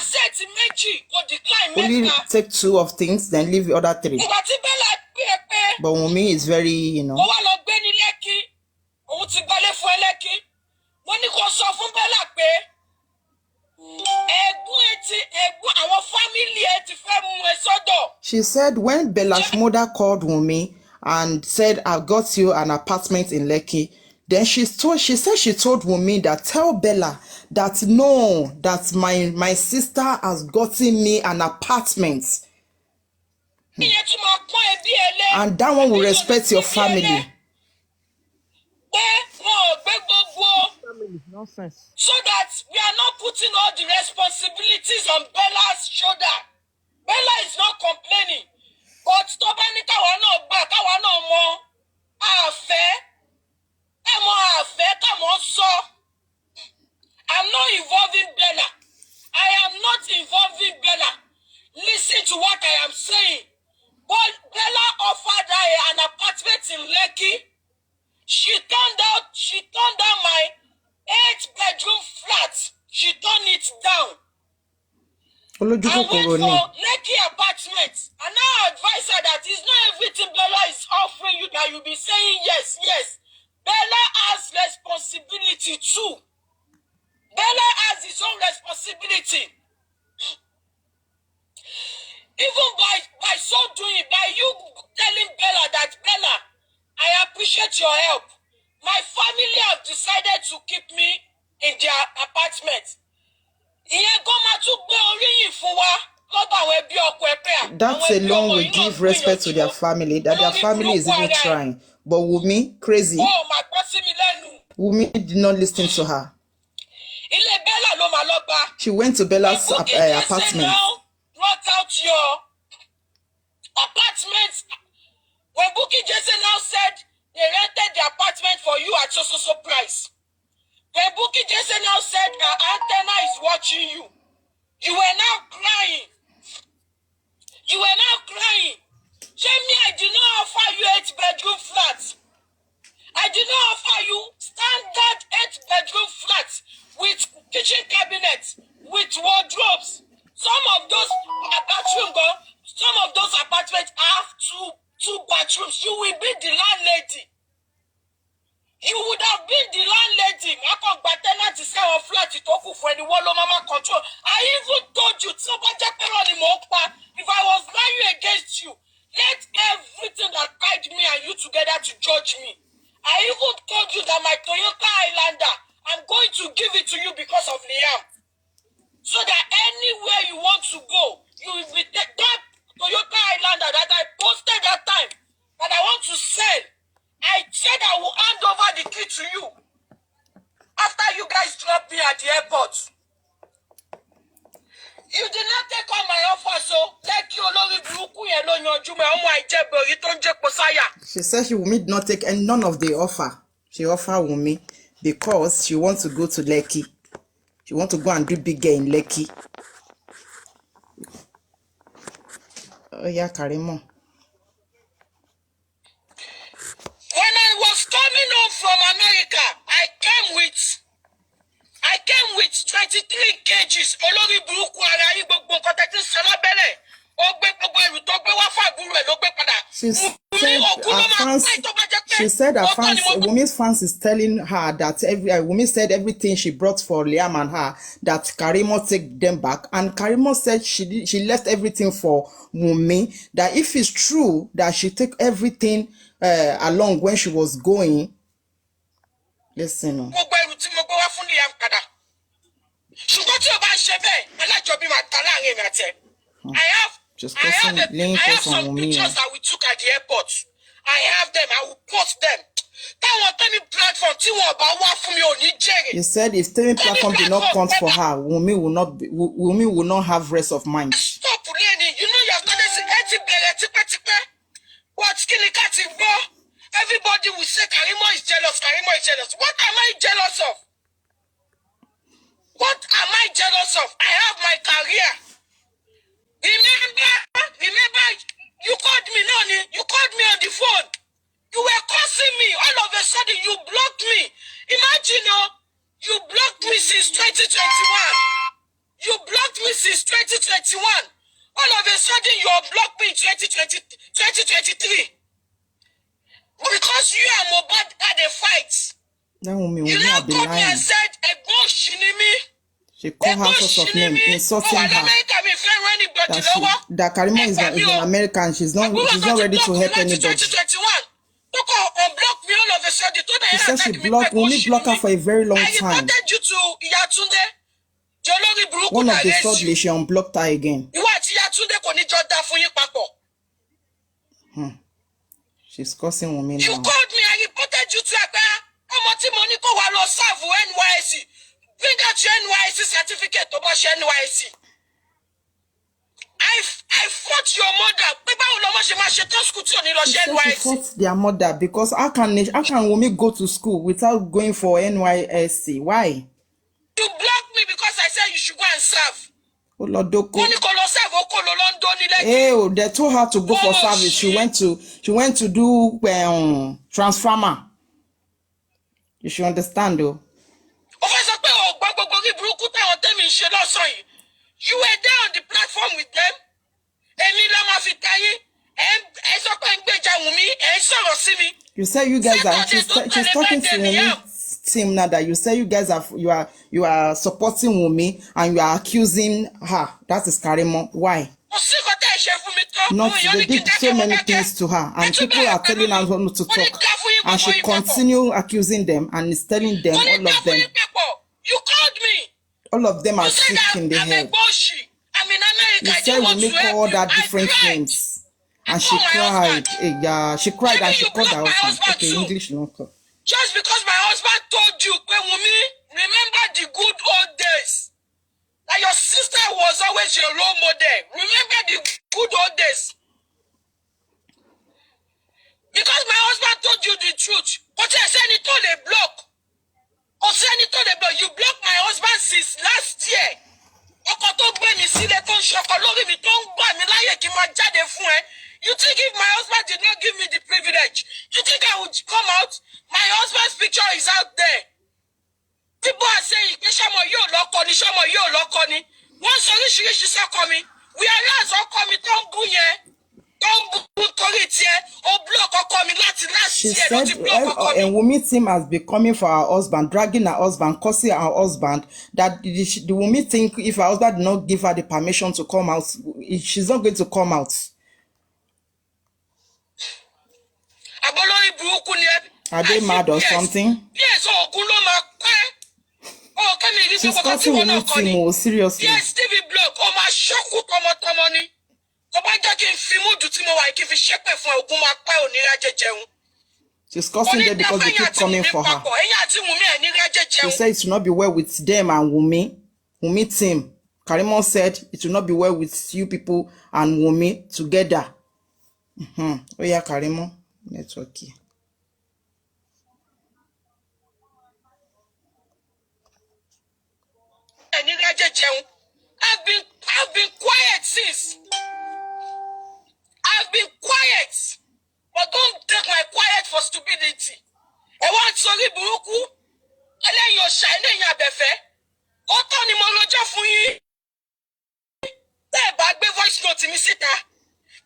Only take 2 of things, then leave the other 3. But Wunmi is very, you know. She said when Bella Shmurda called Wunmi and said, I've got you an apartment in Lekki, then she said she told Wunmi that tell Bella that no, that my sister has gotten me an apartment. And that one will respect your family. Nonsense. So that we are not putting all the responsibilities on Bella's shoulder. Bella is not complaining. But Tobanika wa no back, wa no more. I'm not involving Bella. I am not involving Bella. Listen to what I am saying. But Bella offered her an apartment in Lekki. She turned down my 8-bedroom flat. She turned it down. I went for Lekki apartments. And now I advise her that it's not everything Bella is offering you that you'll be saying yes, yes. Bella has responsibility too. Bella has his own responsibility. Even by so doing, by you telling Bella that, Bella, I appreciate your help. My family have decided to keep me in their apartment. That alone will give respect to their family, that their family is even trying. But Wumi, crazy. Wumi did not listen to her. She went to Bella's apartment. Brought out your apartment. When Bukky Jesse now said they rented the apartment for you at so price. When Bukky Jesse now said her antenna is watching you. You were now crying. Jamie, I did not offer you 8-bedroom flats. I did not offer you standard 8-bedroom flats with kitchen cabinets, with wardrobes. Some of those apartments have two bathrooms. You will be the landlady. You would have been the landlady. If I was lying against you, let everything that tied me and you together to judge me. I even told you that my Toyota Highlander, I'm going to give it to you because of Liam. So that anywhere you want to go, you will be that Toyota Highlander that I posted that time that I want to sell. I said I will hand over the key to you after you guys dropped me at the airport. You did not take on my offer, so let you She said she will not take none of the offer. She offered Wumi because she wants to go to Lekki. She wants to go and do bigger in Lekki. Oh yeah, Karimo. When I was coming home from America, I came with 23 kgs. Olori buruku ara yi gbogbo nkan te tin se labele. O gbe gbogbo eru to gbe wa faguru e lo gbe pada. She said her fans, Wumi's fans is telling her that Wumi said everything she brought for Liam and her, that Karimo take them back. And Karimo said she left everything for Wumi, that if it's true that she took everything along when she was going. Listen. I have some pictures that we took at the airport. I have them. I will post them. He said if Temi platform did not count for her, Wumi will not have rest of mind. Stop learning. You know you have done this. Everybody will say Karimo is jealous. Karimo is jealous. What am I jealous of? What am I jealous of? I have my career. Remember, you called me, Noni. You called me on the phone. You were cursing me. All of a sudden, you blocked me. Imagine, you blocked me since 2021. You blocked me since 2021. All of a sudden, you blocked me in 2023. Because you and Mohbad had a fight. You now called me and said, Ego Shinimi. She called her sort of name, insulting her. That Karimo is an American. She's not ready to help anybody. Unblock me all of a She said she blocked Wunmi blocked her for a very long time. I reported you to Iyatunde. One of the thirdly, she unblocked her again. She's cursing Wunmi now. You called me, I reported you to Agba. Omoti Moniko walo serve NYSC. Bring out your NYSC certificate to wash NYSC. I fought your mother. She said she fought their mother because how can Wunmi go to school without going for NYSC? Why? You blocked me because I said you should go and serve. Olodoko. Hey, they told her to go for service. She went to do transformer. You should understand though. You were there on the platform with them. You say you guys are. She's talking to Wunmi's team now that you say you guys you are supporting Wunmi and you are accusing her. That is Karimo. Why? Not they did so many things to her, and people are telling her not to talk, and she continue accusing them and is telling them all of them. You called me. All of them are sick in the head. You said Wunmi called her different names. And she cried. Yeah, she cried and she called her husband. Okay, English no call. Just because my husband told you, Wunmi, remember the good old days. That your sister was always your role model. Remember the good old days. Because my husband told you the truth. But I said he told a block. You blocked my husband since last year. You think if my husband did not give me the privilege, you think I would come out? My husband's picture is out there. People are saying, once oríṣiríṣi sọ kọ mi, we are not ọkọ mi tó ń bú yẹn. She said Wunmi team has been coming for her husband, dragging her husband, cursing her husband, that the Wunmi think if her husband did not give her the permission to come out, she's not going to come out. Are they mad or something? She's cursing Wunmi team, seriously. Yes, TV block, She's cursing them because they keep coming for her. She said it will not be well with them and Wunmi team. Karimo said it will not be well with you people and Wunmi together. Oh yeah, Karimo. Network. I've been quiet since. I've been quiet. But don't take my quiet for stupidity. I want sorry buruku. And then you're shining your befe. Otoni moloja fún yín. Tẹ́ bá gbé voice note mi síta.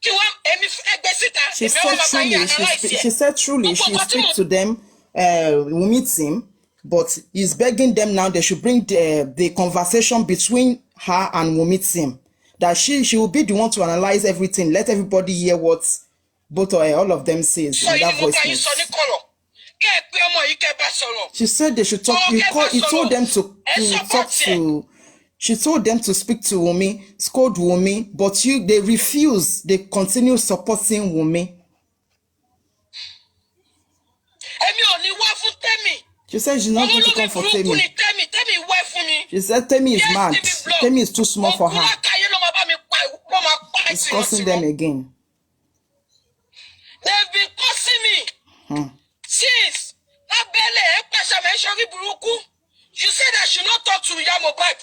Kí wọ́n èmi ẹgbẹ́ síta. She said truly she speak to them, Wunmi team, but he's begging them now they should bring the conversation between her and Wunmi team. That she will be the one to analyze everything, let everybody hear what both or all of them says in that voice note. She said they should talk. He told them to talk to. She told them to speak to Wunmi, scold Wunmi, but they refuse. They continue supporting Wunmi. She said she's not going to come for Temi. She said Temi is mad. Temi is too small for her. She's cursing them again. They've been cursing me since. You said I should not talk to Yamobad.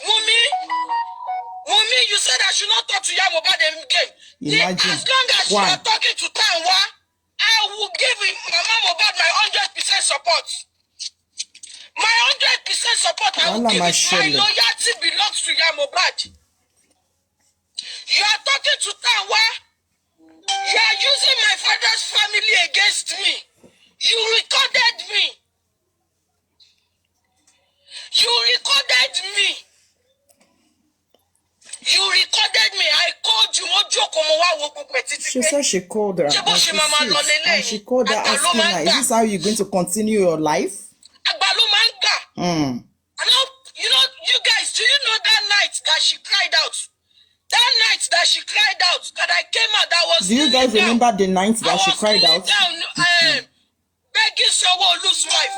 Wunmi, you said I should not talk to Yamobad again. Imagine. As long as you are talking to Tanwa, I will give Mama Mohbad my 100% support. My 100% support, I will give it. My loyalty belongs to Yamobad. You are talking to Tanwa. You are using my father's family against me. You recorded me. You recorded me. You recorded me. I called She said she called her and she sits and she called her asking her, is this how you're going to continue your life? And now, you guys, do you know that night that she cried out? That night that she cried out, that I came out, that was. Do you guys remember the night that she cried out? Begging Sanwo-Olu's wife.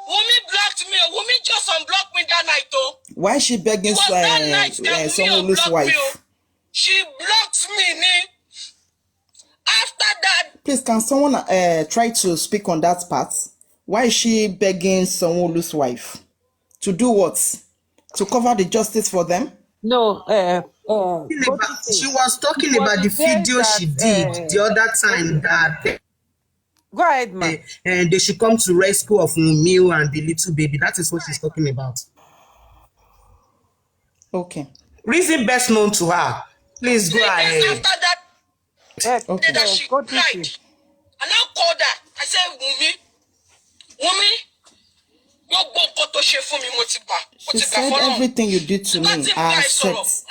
Wumi blocked me. Wumi just unblocked me that night, though. Why is she begging Sanwo-Olu's wife? She blocked me. After that. Please, can someone try to speak on that part? Why is she begging Sanwo-Olu's wife? To do what? To cover the justice for them? No, she was talking about the video she did the other time that go ahead, man. And they should come to rescue of Wunmi and the little baby. That is what she's talking about. Okay. Reason best known to her. Please go ahead. After that, okay. That she cried. And I called her. I said, Wunmi, she said everything you did to me, I accept.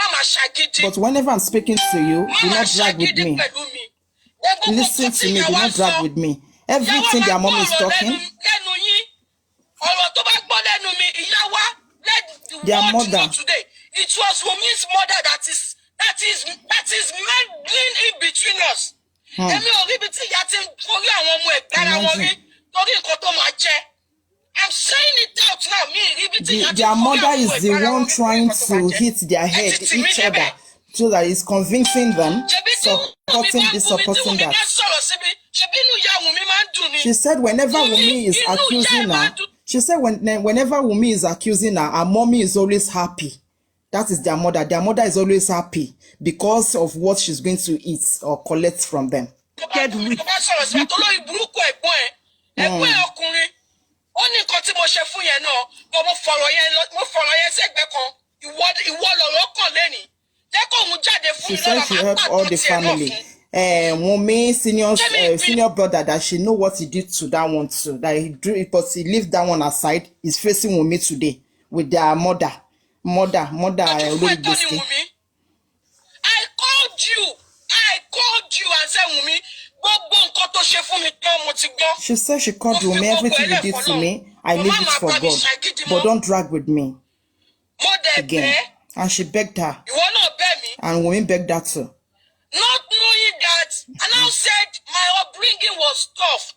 But whenever I'm speaking to you, do not drag with me. Listen to me, do not drag with me. Everything their mom is talking, their mother. It was Wumi's mother that is meddling in between us. I'm saying it out now. Their mother is the one trying to hit their head each other so that it's convincing them, supporting this, supporting that. She said whenever Wunmi is accusing her, whenever Wunmi is accusing her, her mommy is always happy. That is their mother. Their mother is always happy because of what she's going to eat or collect from them. Ó ní nǹkan tí mo ṣe fún yẹn náà, but mo fọ̀rọ̀ yẹn sẹ́gbẹ̀ẹ́ kan. Ìwọ lọ̀rọ̀ kàn lẹ́nìí. Jẹ́ kó òun jáde fún mi lọ́la. She said she helped all the family. Wunmi senior brother, that she know what he did to that one too. That he drew it, but he left that one aside. He's facing Wunmi today with their mother. I called you and said, Wunmi, she said she called Wunmi, everything you did to me, I leave it for God. But don't drag with me again. And she begged her. And Wunmi begged her too. Not knowing that, and I said my upbringing was tough.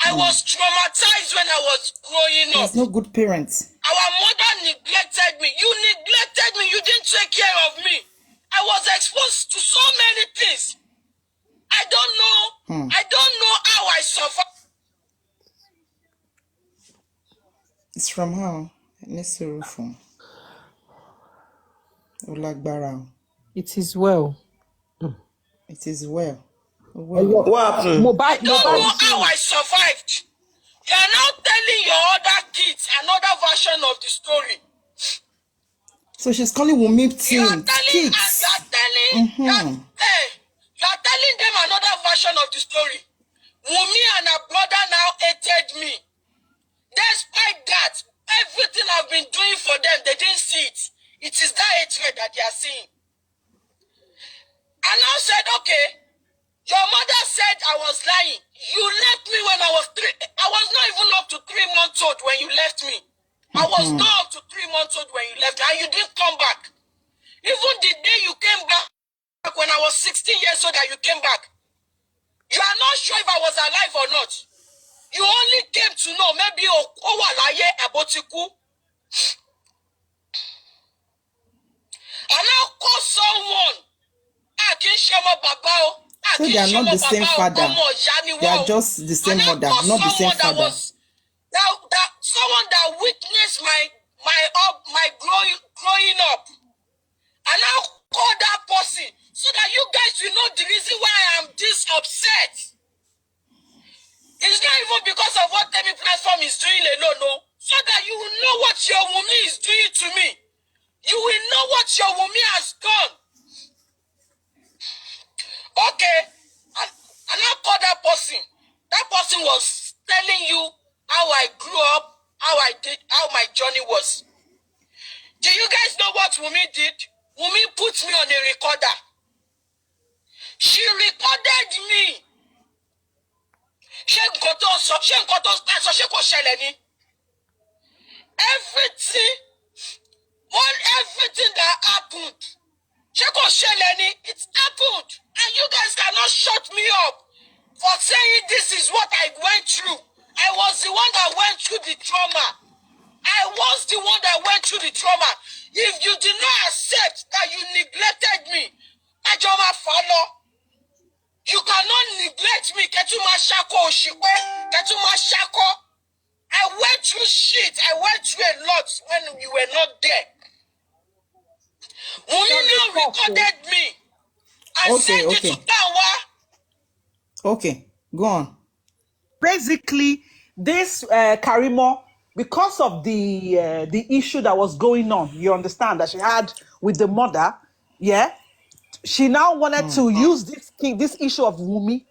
I was traumatized when I was growing up. There's no good parents. Our mother neglected me. You neglected me. You didn't take care of me. I was exposed to so many things. I don't know how I suffer. It's from her. It is well. It is well. What happened? Don't know how I survived. You are now telling your other kids another version of the story. So she's calling Wunmi kids. You are telling them another version of the story. Wunmi and her brother now hated me. Despite that, everything I've been doing for them, they didn't see it. It is that hatred that they are seeing. I now said, okay, your mother said I was lying. You left me when I was I was not even up to 3 months old when you left me. I was not up to 3 months old when you left me, and you didn't come back. Even the day you came back, when I was 16 years old, that you came back, you are not sure if I was alive or not. You only came to know maybe Owalaye Abotiku. And now call someone. So they are not the same father. They are just the same mother, not the same father. Someone that witnessed my growing up. And now call that person so that you guys will know the reason why I am this upset. It's not even because of what Temi Platform is doing alone, no. So that you will know what your Wunmi is doing to me. You will know what your Wunmi has done. Okay, and I call that person. That person was telling you how I grew up, how my journey was. Do you guys know what Wunmi did? Wunmi put me on a recorder. She recorded me. Everything that happened. It happened. And you guys cannot shut me up for saying this is what I went through. I was the one that went through the trauma. If you did not accept that you neglected me, Ajoma follow. You cannot neglect me. Ketuma Shako Oshikwe. Ketuma Shako. I went through shit. I went through a lot when you were not there. Wunmi recorded me and sent it to Tanwa. Okay, go on. Basically, this Karimo, because of the issue that was going on, you understand, that she had with the mother, yeah, she now wanted to use this issue of Wunmi,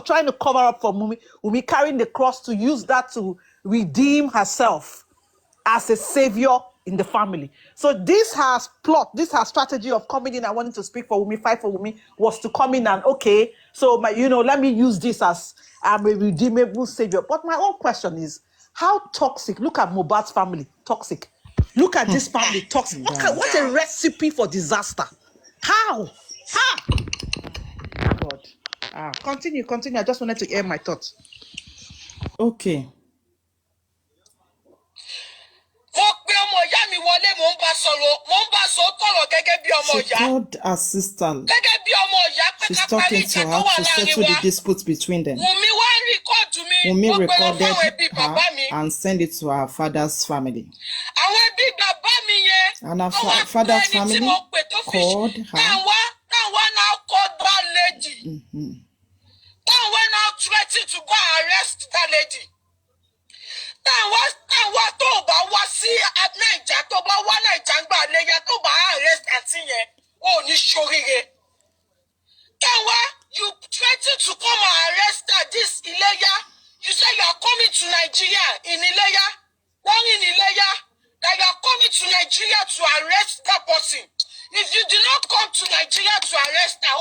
trying to cover up for Wunmi carrying the cross, to use that to redeem herself as a savior in the family. So this her strategy of coming in and wanting to speak for Wunmi, fight for Wunmi, was to come in and, okay, so let me use this as I'm a redeemable savior. But my own question is, how toxic? Look at Mohbad's family, toxic. Look at this family, toxic. What a recipe for disaster. How? God. Continue. I just wanted to air my thoughts. Okay. She called her sister. She's talking to her to settle the dispute between them. Wunmi recorded her and sent it to her father's family. And her father's family called her. Now threatened to go arrest that lady. You threatened to come and arrest this Ileya. You say you are coming to Nigeria in Ileya. That you are coming to Nigeria to arrest that person. If you do not come to Nigeria to arrest her,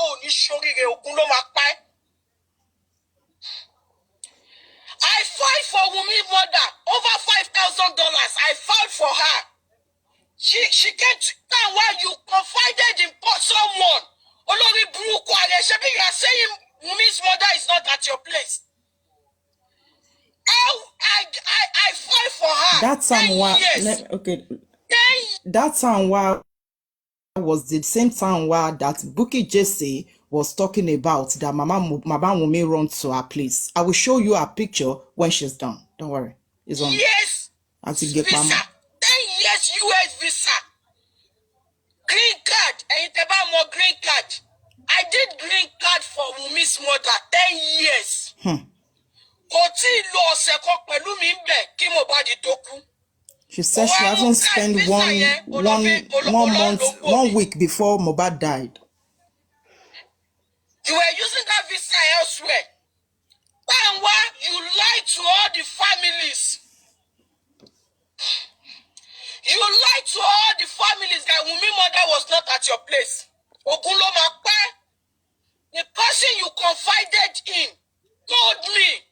I filed for Wunmi's mother over $5,000. I filed for her. She came to town while you confided in someone. Olori Buruku Aleshebi, you are saying Wunmi's mother is not at your place. I filed for her. That time was the same time that Bukky Jesse was talking about that Mama Wunmi run to her place. I will show you a picture when she's done. Don't worry. It's on. Yes. Visa. 10 years US visa. Green card. More green card. I did green card for Wunmi's mother 10 years. She said she hasn't spent one week before Mohbad died. You were using that visa elsewhere. You lied to all the families. You lied to all the families that Wunmi mother was not at your place. The person you confided in told me.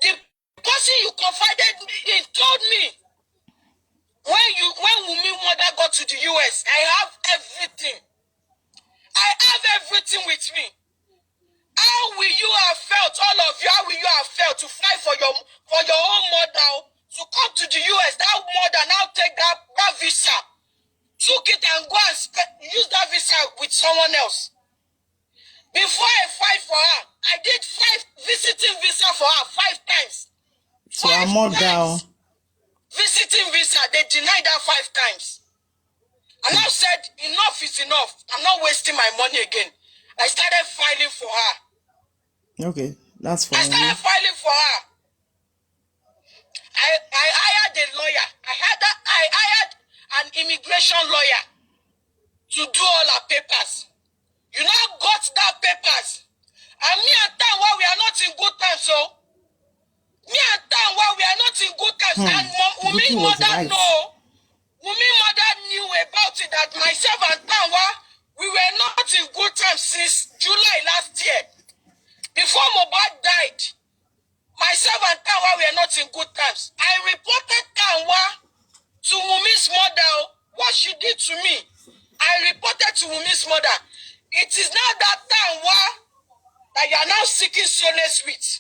The person you confided in told me. When Wunmi mother got to the US, I have everything. With me. How will you have felt, all of you, to fight for your own mother, to come to the US, that mother now take that visa, took it and go and use that visa with someone else. Before I fight for her, I did 5 visiting visa for her 5 times. So I'm more down. Visiting visa, they denied her 5 times. And I said, enough is enough. I'm not wasting my money again. I started filing for her. Okay, that's fine. I started filing for her. I hired a lawyer. I hired an immigration lawyer to do all her papers. You now got that papers. And me and Tanwa, we are not in good times, so. Me and Tanwa, we are not in good times. And Wunmi's mother knew about it, that myself and Tanwa, we were not in good times since July last year. Before Mohbad died, myself and Tanwa were not in good terms. I reported Tanwa to Wumi's mother. What she did to me, I reported to Wumi's mother. It is now that Tanwa that you are now seeking solace with.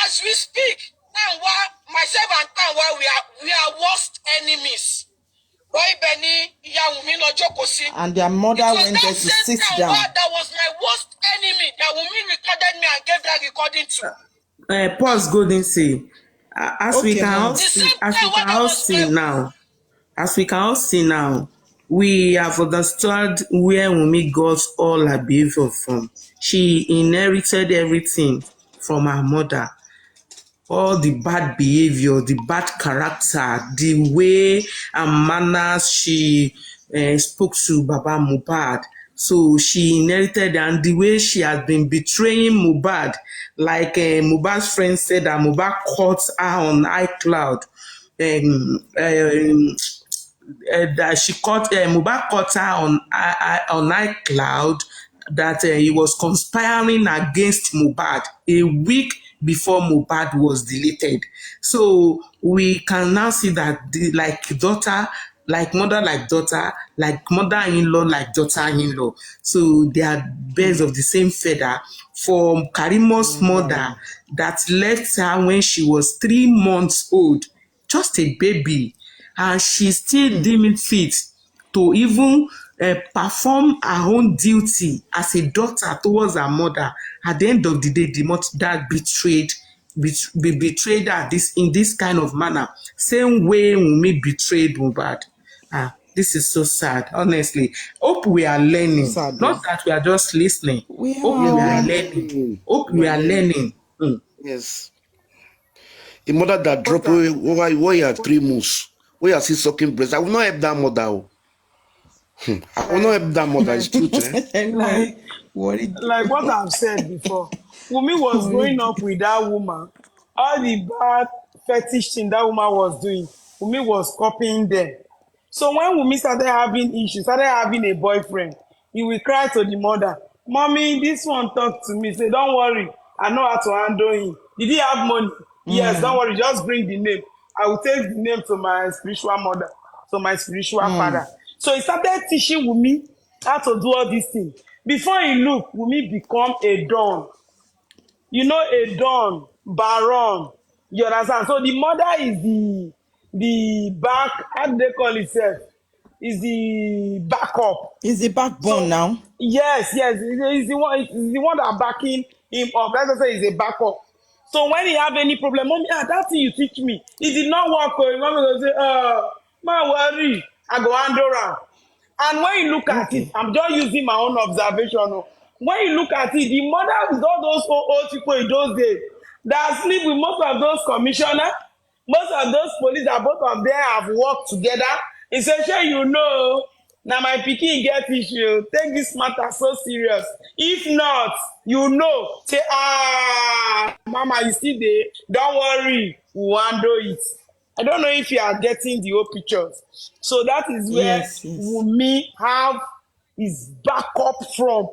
As we speak, Tanwa, myself and Tanwa, we are worst enemies. And their mother went there to sit down. That was my worst enemy. That Wunmi recorded me and gave that recording to. Pause, Golden say, as we can all see now, we have understood where Wunmi got all her behavior from. She inherited everything from her mother. All the bad behavior, the bad character, the way and manners she spoke to Baba Mohbad. So she inherited, and the way she has been betraying Mohbad, like Mohbad's friend said that Mohbad caught her on iCloud. That she caught Mohbad caught her on iCloud that he was conspiring against Mohbad a week before Mohbad was deleted. So we can now see that like daughter, like mother, like daughter, like mother-in-law, like daughter-in-law. So they are birds of the same feather. From Karimo's mother that left her when she was 3 months old, just a baby, and she still deemed fit to even perform her own duty as a daughter towards her mother. At the end of the day, the mother betrayed her in this kind of manner. Same way Wunmi betrayed Mohbad. This is so sad, honestly. Hope we are learning. Sad, not that we are just listening. Hope we are learning. Hope we are learning. Yes. A mother that dropped away why you are 3 months, where you are still sucking breast. I will not help that mother. I will not help that mother. It's truth. Like what I've said before, Wunmi was growing up with that woman. All the bad fetish thing that woman was doing, Wunmi was copying them. So when Wunmi started having issues, started having a boyfriend, he will cry to the mother, "Mommy, this one talked to me. Say, don't worry, I know how to handle him. Did he have money? Yes, don't worry, just bring the name. I will take the name to my spiritual mother, to my spiritual father." So he started teaching Wunmi how to do all these things. Before he looked, Wunmi become a don. You know, a don, baron. You understand? So the mother is the back, how do they call itself? Is the backup. Is the backbone now? Yes, it's the one that backing him up. Let's say he's a backup. So when he have any problem, Mommy, that thing you teach me, it did not work. Mommy will say, man, worry, I go handle around. And when you look at it, I'm just using my own observation. When you look at it, the mother with all those old people in those days that sleep with most of those commissioners, most of those police that both of them have worked together, essentially, now my pikin get issue, take this matter so serious. If not, say, mama, you still there? Don't worry, we'll handle it. I don't know if you are getting the whole pictures. So that is where Wunmi have his backup from.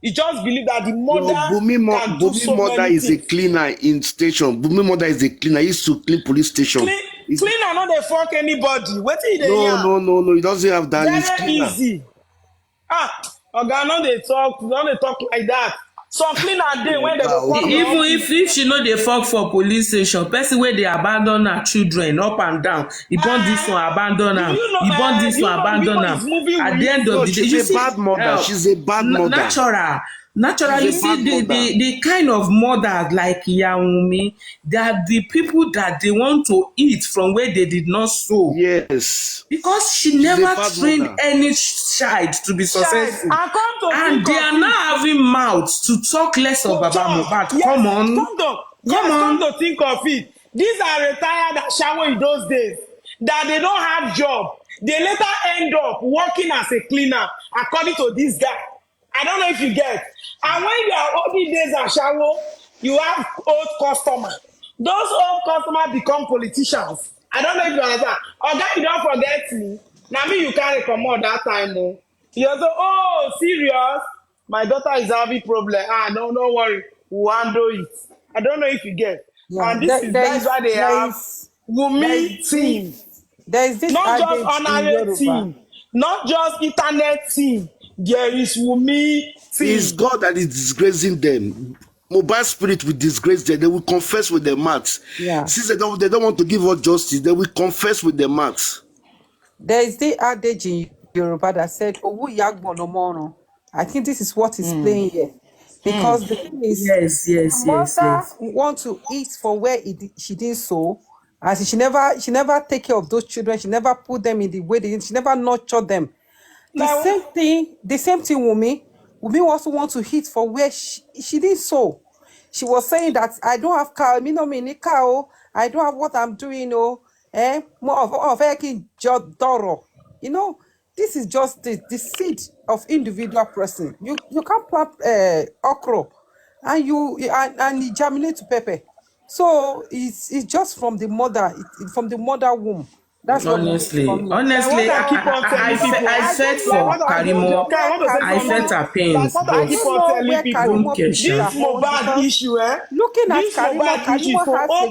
He just believe that the mother can do so mother many is things. a cleaner in station. Wunmi mother is a cleaner. He used to clean police station. Cleaner, not they fuck anybody. What is No. He doesn't have that. He's very cleaner. easy. Oga, no they talk like that. Some cleaner day when they go fuck even if she know dey fuck for police station, person wey dey abandon her children up and down, e born this one abandon am, e born this one abandon am. At the end of the day, you see, bad mother. She's a bad mother. Natural, you see the kind of mothers like Wunmi, they are the people that they want to eat from where they did not sow. Yes. Because she never trained any child to be successful. And they are now having mouths to talk less of Baba Mohbad. Yes, Come on. Come to think of it. These are retired Ashawo in those days that they don't have job. They later end up working as a cleaner, according to this guy. I don't know if you get. And when you are olden days Ashawo, you have old customers. Those old customers become politicians. I don't know if you understand. Oga, you don't forget me. Now me you carry come on that time. You say, oh, serious? my daughter is having problem. No, don't worry, we'll handle it. I don't know if you get. Yeah, And that's why they have Wumi team. There is this Not just adage in honorary Yoruba. team, not just internet team. There is Wumi team. It's God that is disgracing them. Mobile spirit will disgrace them. They will confess with their mouths. Yeah. Since they don't want to give us justice, they will confess with their mouths. There is the adage in Yoruba that said, "Owu yagbo no mono." I think this is what is playing here. Because the thing is, yes. mother want to eat for where she didn't sow. As she never take care of those children. She never put them in the way they did. She never nurtured them. The same thing, Wumi also want to hit for where she didn't sow. She was saying that I don't have cow, I don't have what I'm doing, more of Doro. You know, this is just the seed of individual person. You can't plant okra and you germinate to pepper. So it's just from the mother, from the mother womb. That's honestly, I felt for Karimo. I felt her pains. I keep on telling people this Mohbad issue, looking at Karimo has a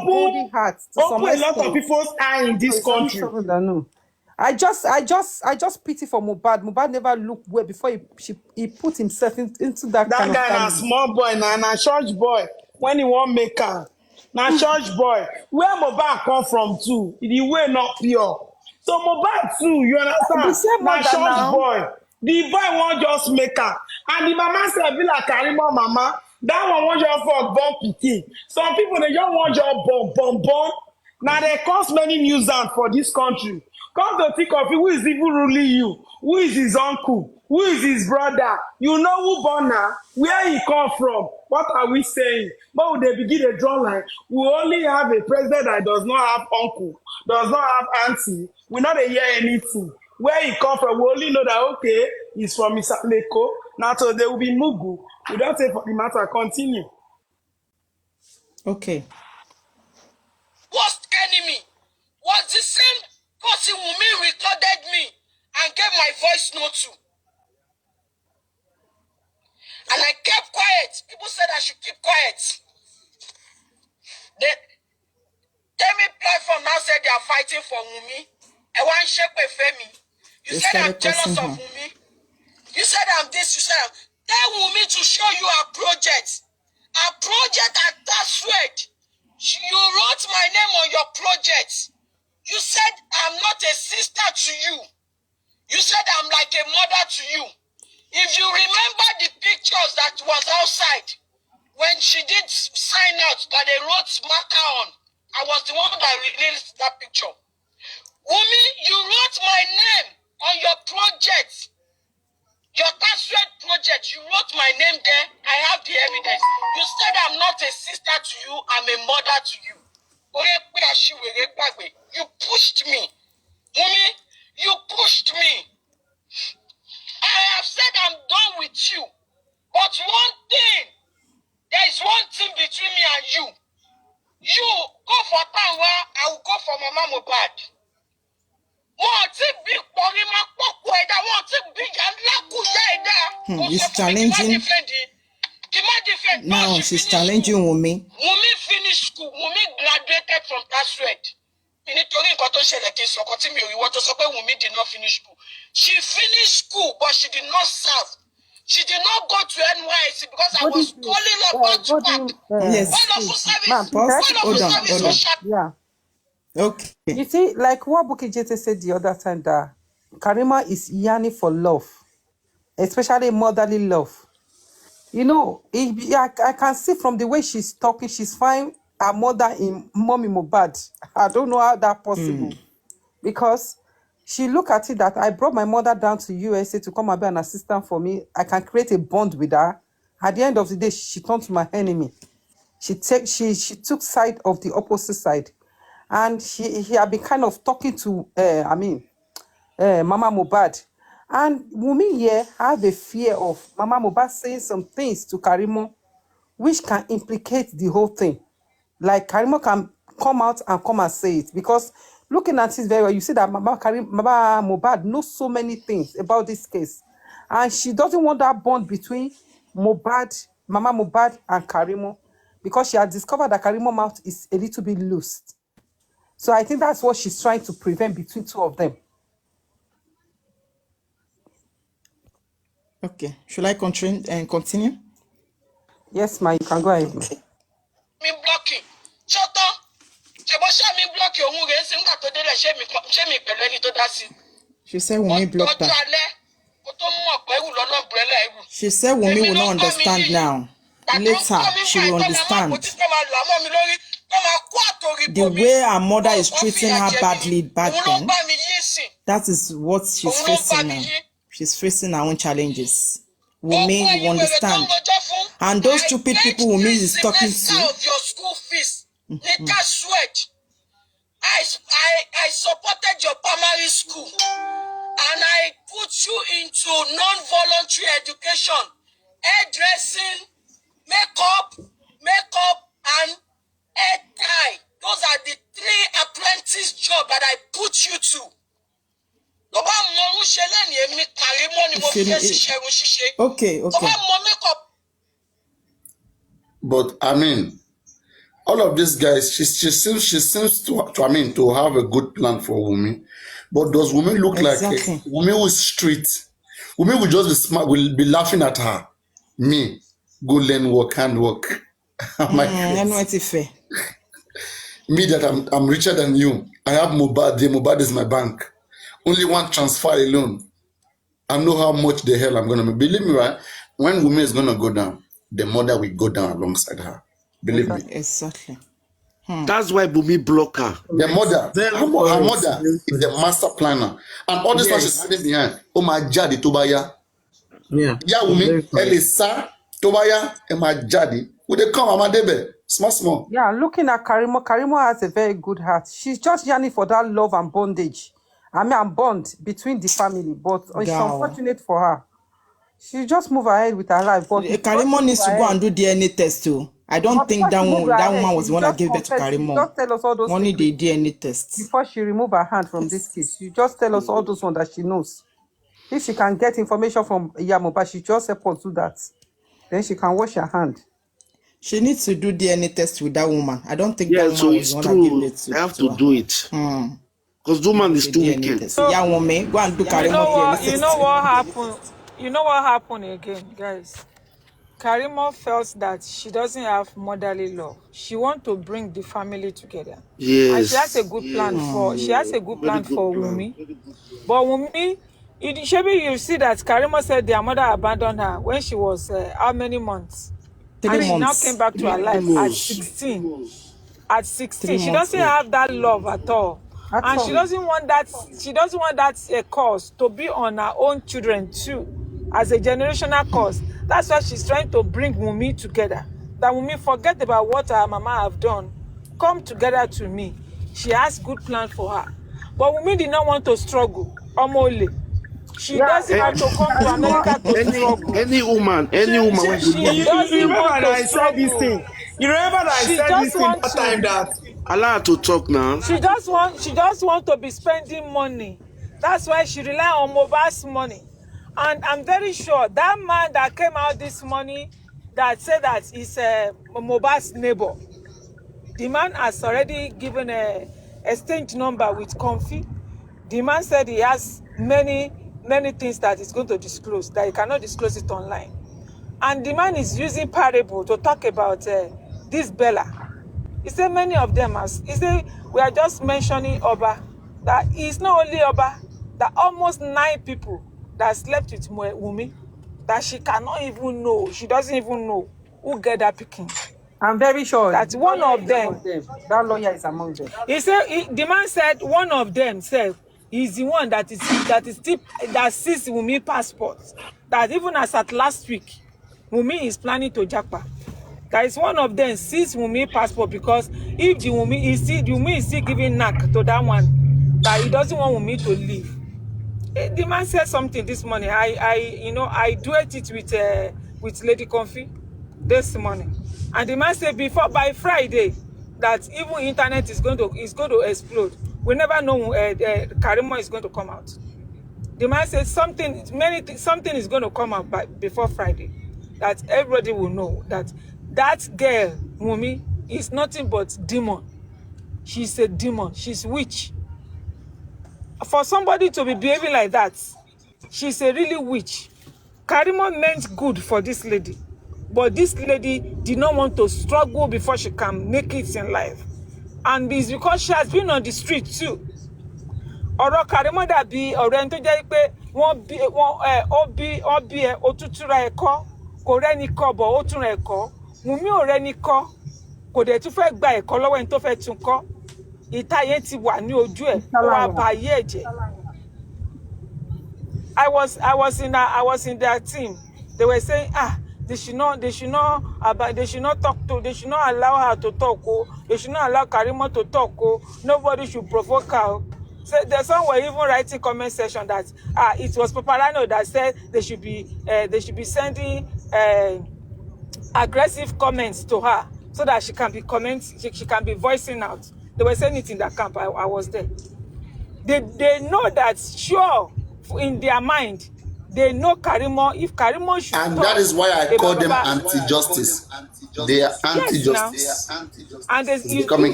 golden heart to open a lot of people's eye in this country. I just pity for Mohbad. Mohbad never looked well before he put himself into that kind of guy na small boy, na church boy. When he won't make her. Now, church boy, where Mohbad come from too? The way not pure. So Mohbad too, you understand? Now, church boy, the boy won't just make her, and the mama say be like Karimo mama. That one won't just for born pikin. Some people they just want just born. Now they cause many nuisance for this country. Come to think of it, who is even ruling you? Who is his uncle? Who is his brother? You know who born now? Where he come from? What are we saying? But when they begin to draw line, we only have a president that does not have uncle, does not have auntie. We not hear anything. Where he come from, we only know that, okay, he's from Isaleko. Now, so there will be Mugu. We don't say for the matter, continue. Okay. Worst enemy was the same person Wunmi recorded me and gave my voice note to. And I kept quiet. People said I should keep quiet. The Temi platform now said they are fighting for Wunmi. I want shape with Femi. You said I'm jealous of Wunmi. You said I'm this. You said tell Wunmi to show you our project. Our project at that sweat. You wrote my name on your project. You said I'm not a sister to you. You said I'm like a mother to you. If you remember the pictures that was outside when she did sign out that they wrote marker on, I was the one that released that picture. Wunmi, you wrote my name on your project. Your Taswed project, you wrote my name there. I have the evidence. You said I'm not a sister to you, I'm a mother to you. You pushed me. Wunmi, you pushed me. I have said I'm done with you. But there is one thing between me and you. You go for Tanwa, I will go for Mama Mohbad. He's challenging. Now she's challenging Wunmi. Wunmi finished school. Wunmi graduated from Taswed. Wunmi did not finish school. She finished school, but she did not serve. She did not go to NYC because I was calling her back to back. Yes. Hold on. Yeah. Okay. You see, like what Bukky Jesse said the other time, that Karima is yearning for love, especially motherly love. You know, I can see from the way she's talking, she's fine her mother in Mommy Mohbad. I don't know how that's possible. Because she look at it that I brought my mother down to USA to come and be an assistant for me. I can create a bond with her. At the end of the day, she turned to my enemy. She took side of the opposite side. And he had been kind of talking to, Mama Mohbad. And Wunmi here have a fear of Mama Mohbad saying some things to Karimo, which can implicate the whole thing. Like Karimo can come out and say it. Because looking at it very well, you see that Mama Mohbad knows so many things about this case. And she doesn't want that bond between Mohbad, Mama Mohbad and Karimo, because she had discovered that Karimo's mouth is a little bit loose. So I think that's what she's trying to prevent between two of them. Okay. Should I continue? Yes, ma, you can go ahead. Ma. Me blocking. Shut up. Me blocking. She said Wunmi blocked her. She said Wunmi will not understand now. Later, she will understand. The way her mother is treating her badly back then, that is what she's facing now. She's facing her own challenges. Wunmi will understand. And those stupid people Wunmi is talking to. I supported your primary school and I put you into non-voluntary education, hairdressing, makeup, and hair tie. Those are the 3 apprentice jobs that I put you to. Okay. But I mean, all of these guys, she seems to have a good plan for Wunmi. But does Wunmi look like Wunmi who is street? Wunmi will just be smart, will be laughing at her. Me, go learn work, hand work. Me that I'm richer than you. I have Mohbad. Mohbad is my bank. Only one transfer alone. I know how much the hell I'm gonna make. Believe me, right? When Wunmi is gonna go down, the mother will go down alongside her. Believe me. Exactly. That's why Wunmi block her. The mother, her mother is the master planner. And all this stuff she's hiding behind. Oh my jadi Tobaya. Yeah. Yeah, Wunmi, Elisa, Tobaya, and my jadi. Would they come, Amadebe? Small. Yeah, looking at Karimo, Karimo has a very good heart. She's just yearning for that love and bondage. And bond between the family. But it's unfortunate for her. She just move ahead with her life. But Karimo needs to go and do DNA test too. I don't think that woman was the one that gave birth to Karimo. Just tell us all those only the DNA test. Before she remove her hand from this case, she just tell us all those ones that she knows. If she can get information from Mohbad, she just help us do that. Then she can wash her hand. She needs to do DNA test with that woman. I don't think that woman so was it's the one that true. gave birth to They have to do it. Because the woman is too wicked. So, yeah, woman, go and do Karimo. You know what happened? You know what happened again, guys? Karimo felt that she doesn't have motherly love. She wants to bring the family together. Yes. And she has a good plan for Wunmi. But Wunmi, you see that Karimo said their mother abandoned her when she was how many months? 3 months. She now came back to her life at 16. At 16, she doesn't have that love at all. And she doesn't want that cause to be on her own children too, as a generational cause. That's why she's trying to bring Wunmi together. That Wunmi forget about what her mama have done. Come together to me. She has good plan for her. But Wunmi did not want to struggle. She doesn't want to come to America to struggle. Any woman you remember that I said this thing. You remember that I said this thing that time that allow her to talk now. She just want to be spending money. That's why she rely on Mohbad's money. And I'm very sure that man that came out this morning that said that is Mohbad's neighbor, the man has already given a exchange number with Comfy. The man said he has many things that he's going to disclose, that he cannot disclose it online. And the man is using parable to talk about this Bella. He said many of them he said we are just mentioning Oba. That it's not only Oba, that almost 9 people that slept with Wunmi, that she cannot even know, she doesn't even know who get that picking. I'm very sure that one of them, that lawyer is among them. He said the man said one of them said he's the one that sees Wunmi passport. That even as at last week, Wunmi is planning to japa. That is one of them sees Wunmi passport, because if the Wunmi is still giving knack to that one, that he doesn't want Wunmi to leave. The man said something this morning. I duet it with Lady Comfy this morning, and the man said by Friday that even internet is going to explode. We never know Karimo is going to come out. The man said something is going to come out before Friday. that everybody will know that that girl, Wunmi, is nothing but demon. She's a demon. She's witch. For somebody to be behaving like that, she's a really witch. Karimo meant good for this lady, but this lady did not want to struggle before she can make it in life. And it's because she has been on the street too. Ọ̀rọ̀ Karimo dàbí ọ̀rọ̀ ẹni tó jẹ́ pé wọ́n bí ẹ ó tún túra ẹ̀kọ́, kò rẹ́ni kọ́ bọ̀ ó túnra ẹ̀kọ́. Wùnmí ò rẹ́ni kọ́, kò dẹ̀ tún fẹ́ gba ẹ̀kọ́ lọ́wọ́ ẹni tó fẹ́ tún kọ́. Ìta yẹn ti wà ní ojú ẹ̀, ó wá ba ayé ẹ̀ jẹ́. I was in their team. They were saying, they should not allow her to talk. They should not allow Karimo to talk. Nobody should provoke her. So there's some were even writing comment section that it was Paparano that said they should be sending aggressive comments to her so that she can be she can be voicing out. They were saying it in that camp. I was there. They know that, sure, in their mind, they know Karimo. If Karimo should and that is why I call them anti-justice. They are anti-justice. Yes, and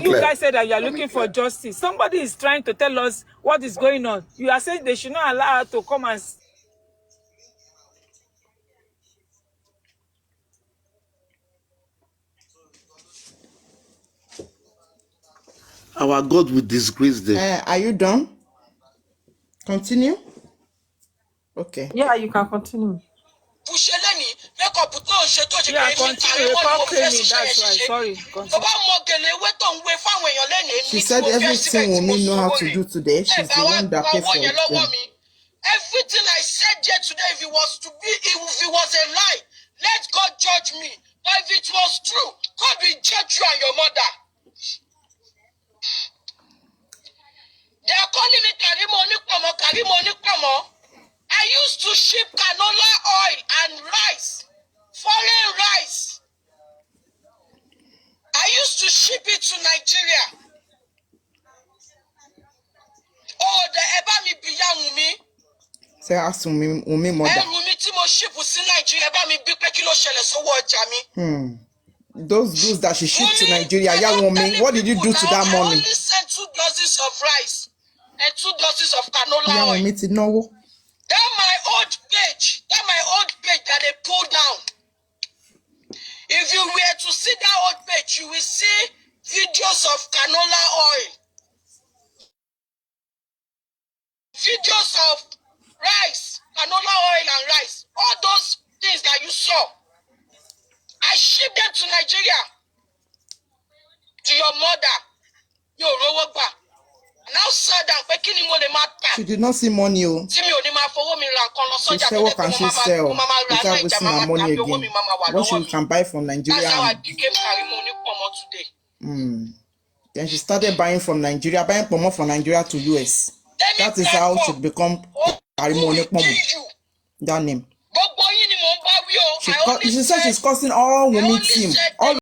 you guys said that you are looking for justice. Somebody is trying to tell us what is going on. You are saying they should not allow her to come and... Our God will disgrace them. Are you done? Continue? Okay. Yeah, you can continue. Yeah, continue. That's right. Sorry. She said everything Wunmi know how to do today. She's the one that paid for it. Everything I said here today, if it was a lie, let God judge me. But if it was true, God will judge you and your mother. They are calling me Karimo Onipomo. I used to ship canola oil and rice, foreign rice. I used to ship it to Nigeria. Oh, the Ebami Biya Wunmi. Say ask Wunmi mother. Wunmi tí mo ship sí Nigeria, Ebami bí pé kí ló ṣẹlẹ̀ sówó ọjà mi. Those goods that she shipped to Nigeria, Wunmi, what did you do to that money? I only sent 2 doses of rice and 2 doses of canola oil. Wunmi ti náwó. That my old page that they pulled down. If you were to see that old page, you will see videos of canola oil, videos of rice, canola oil and rice. All those things that you saw, I shipped them to Nigeria, to your mother, your Rowoba. Now sad and pekini mo le ma ta. She did not see money. Tí mi ò ní máa fowó mi ra nǹkan lọ She sọ́jà said, what can she sell without wasting her money again? What she can buy from Nigeria? That's how I became Karimo Onipomo today. Then she started buying from Nigeria, buying pomo from Nigeria to US. That is how she become Karimo Onipomo. That name. She said she's causing all Wunmi team. All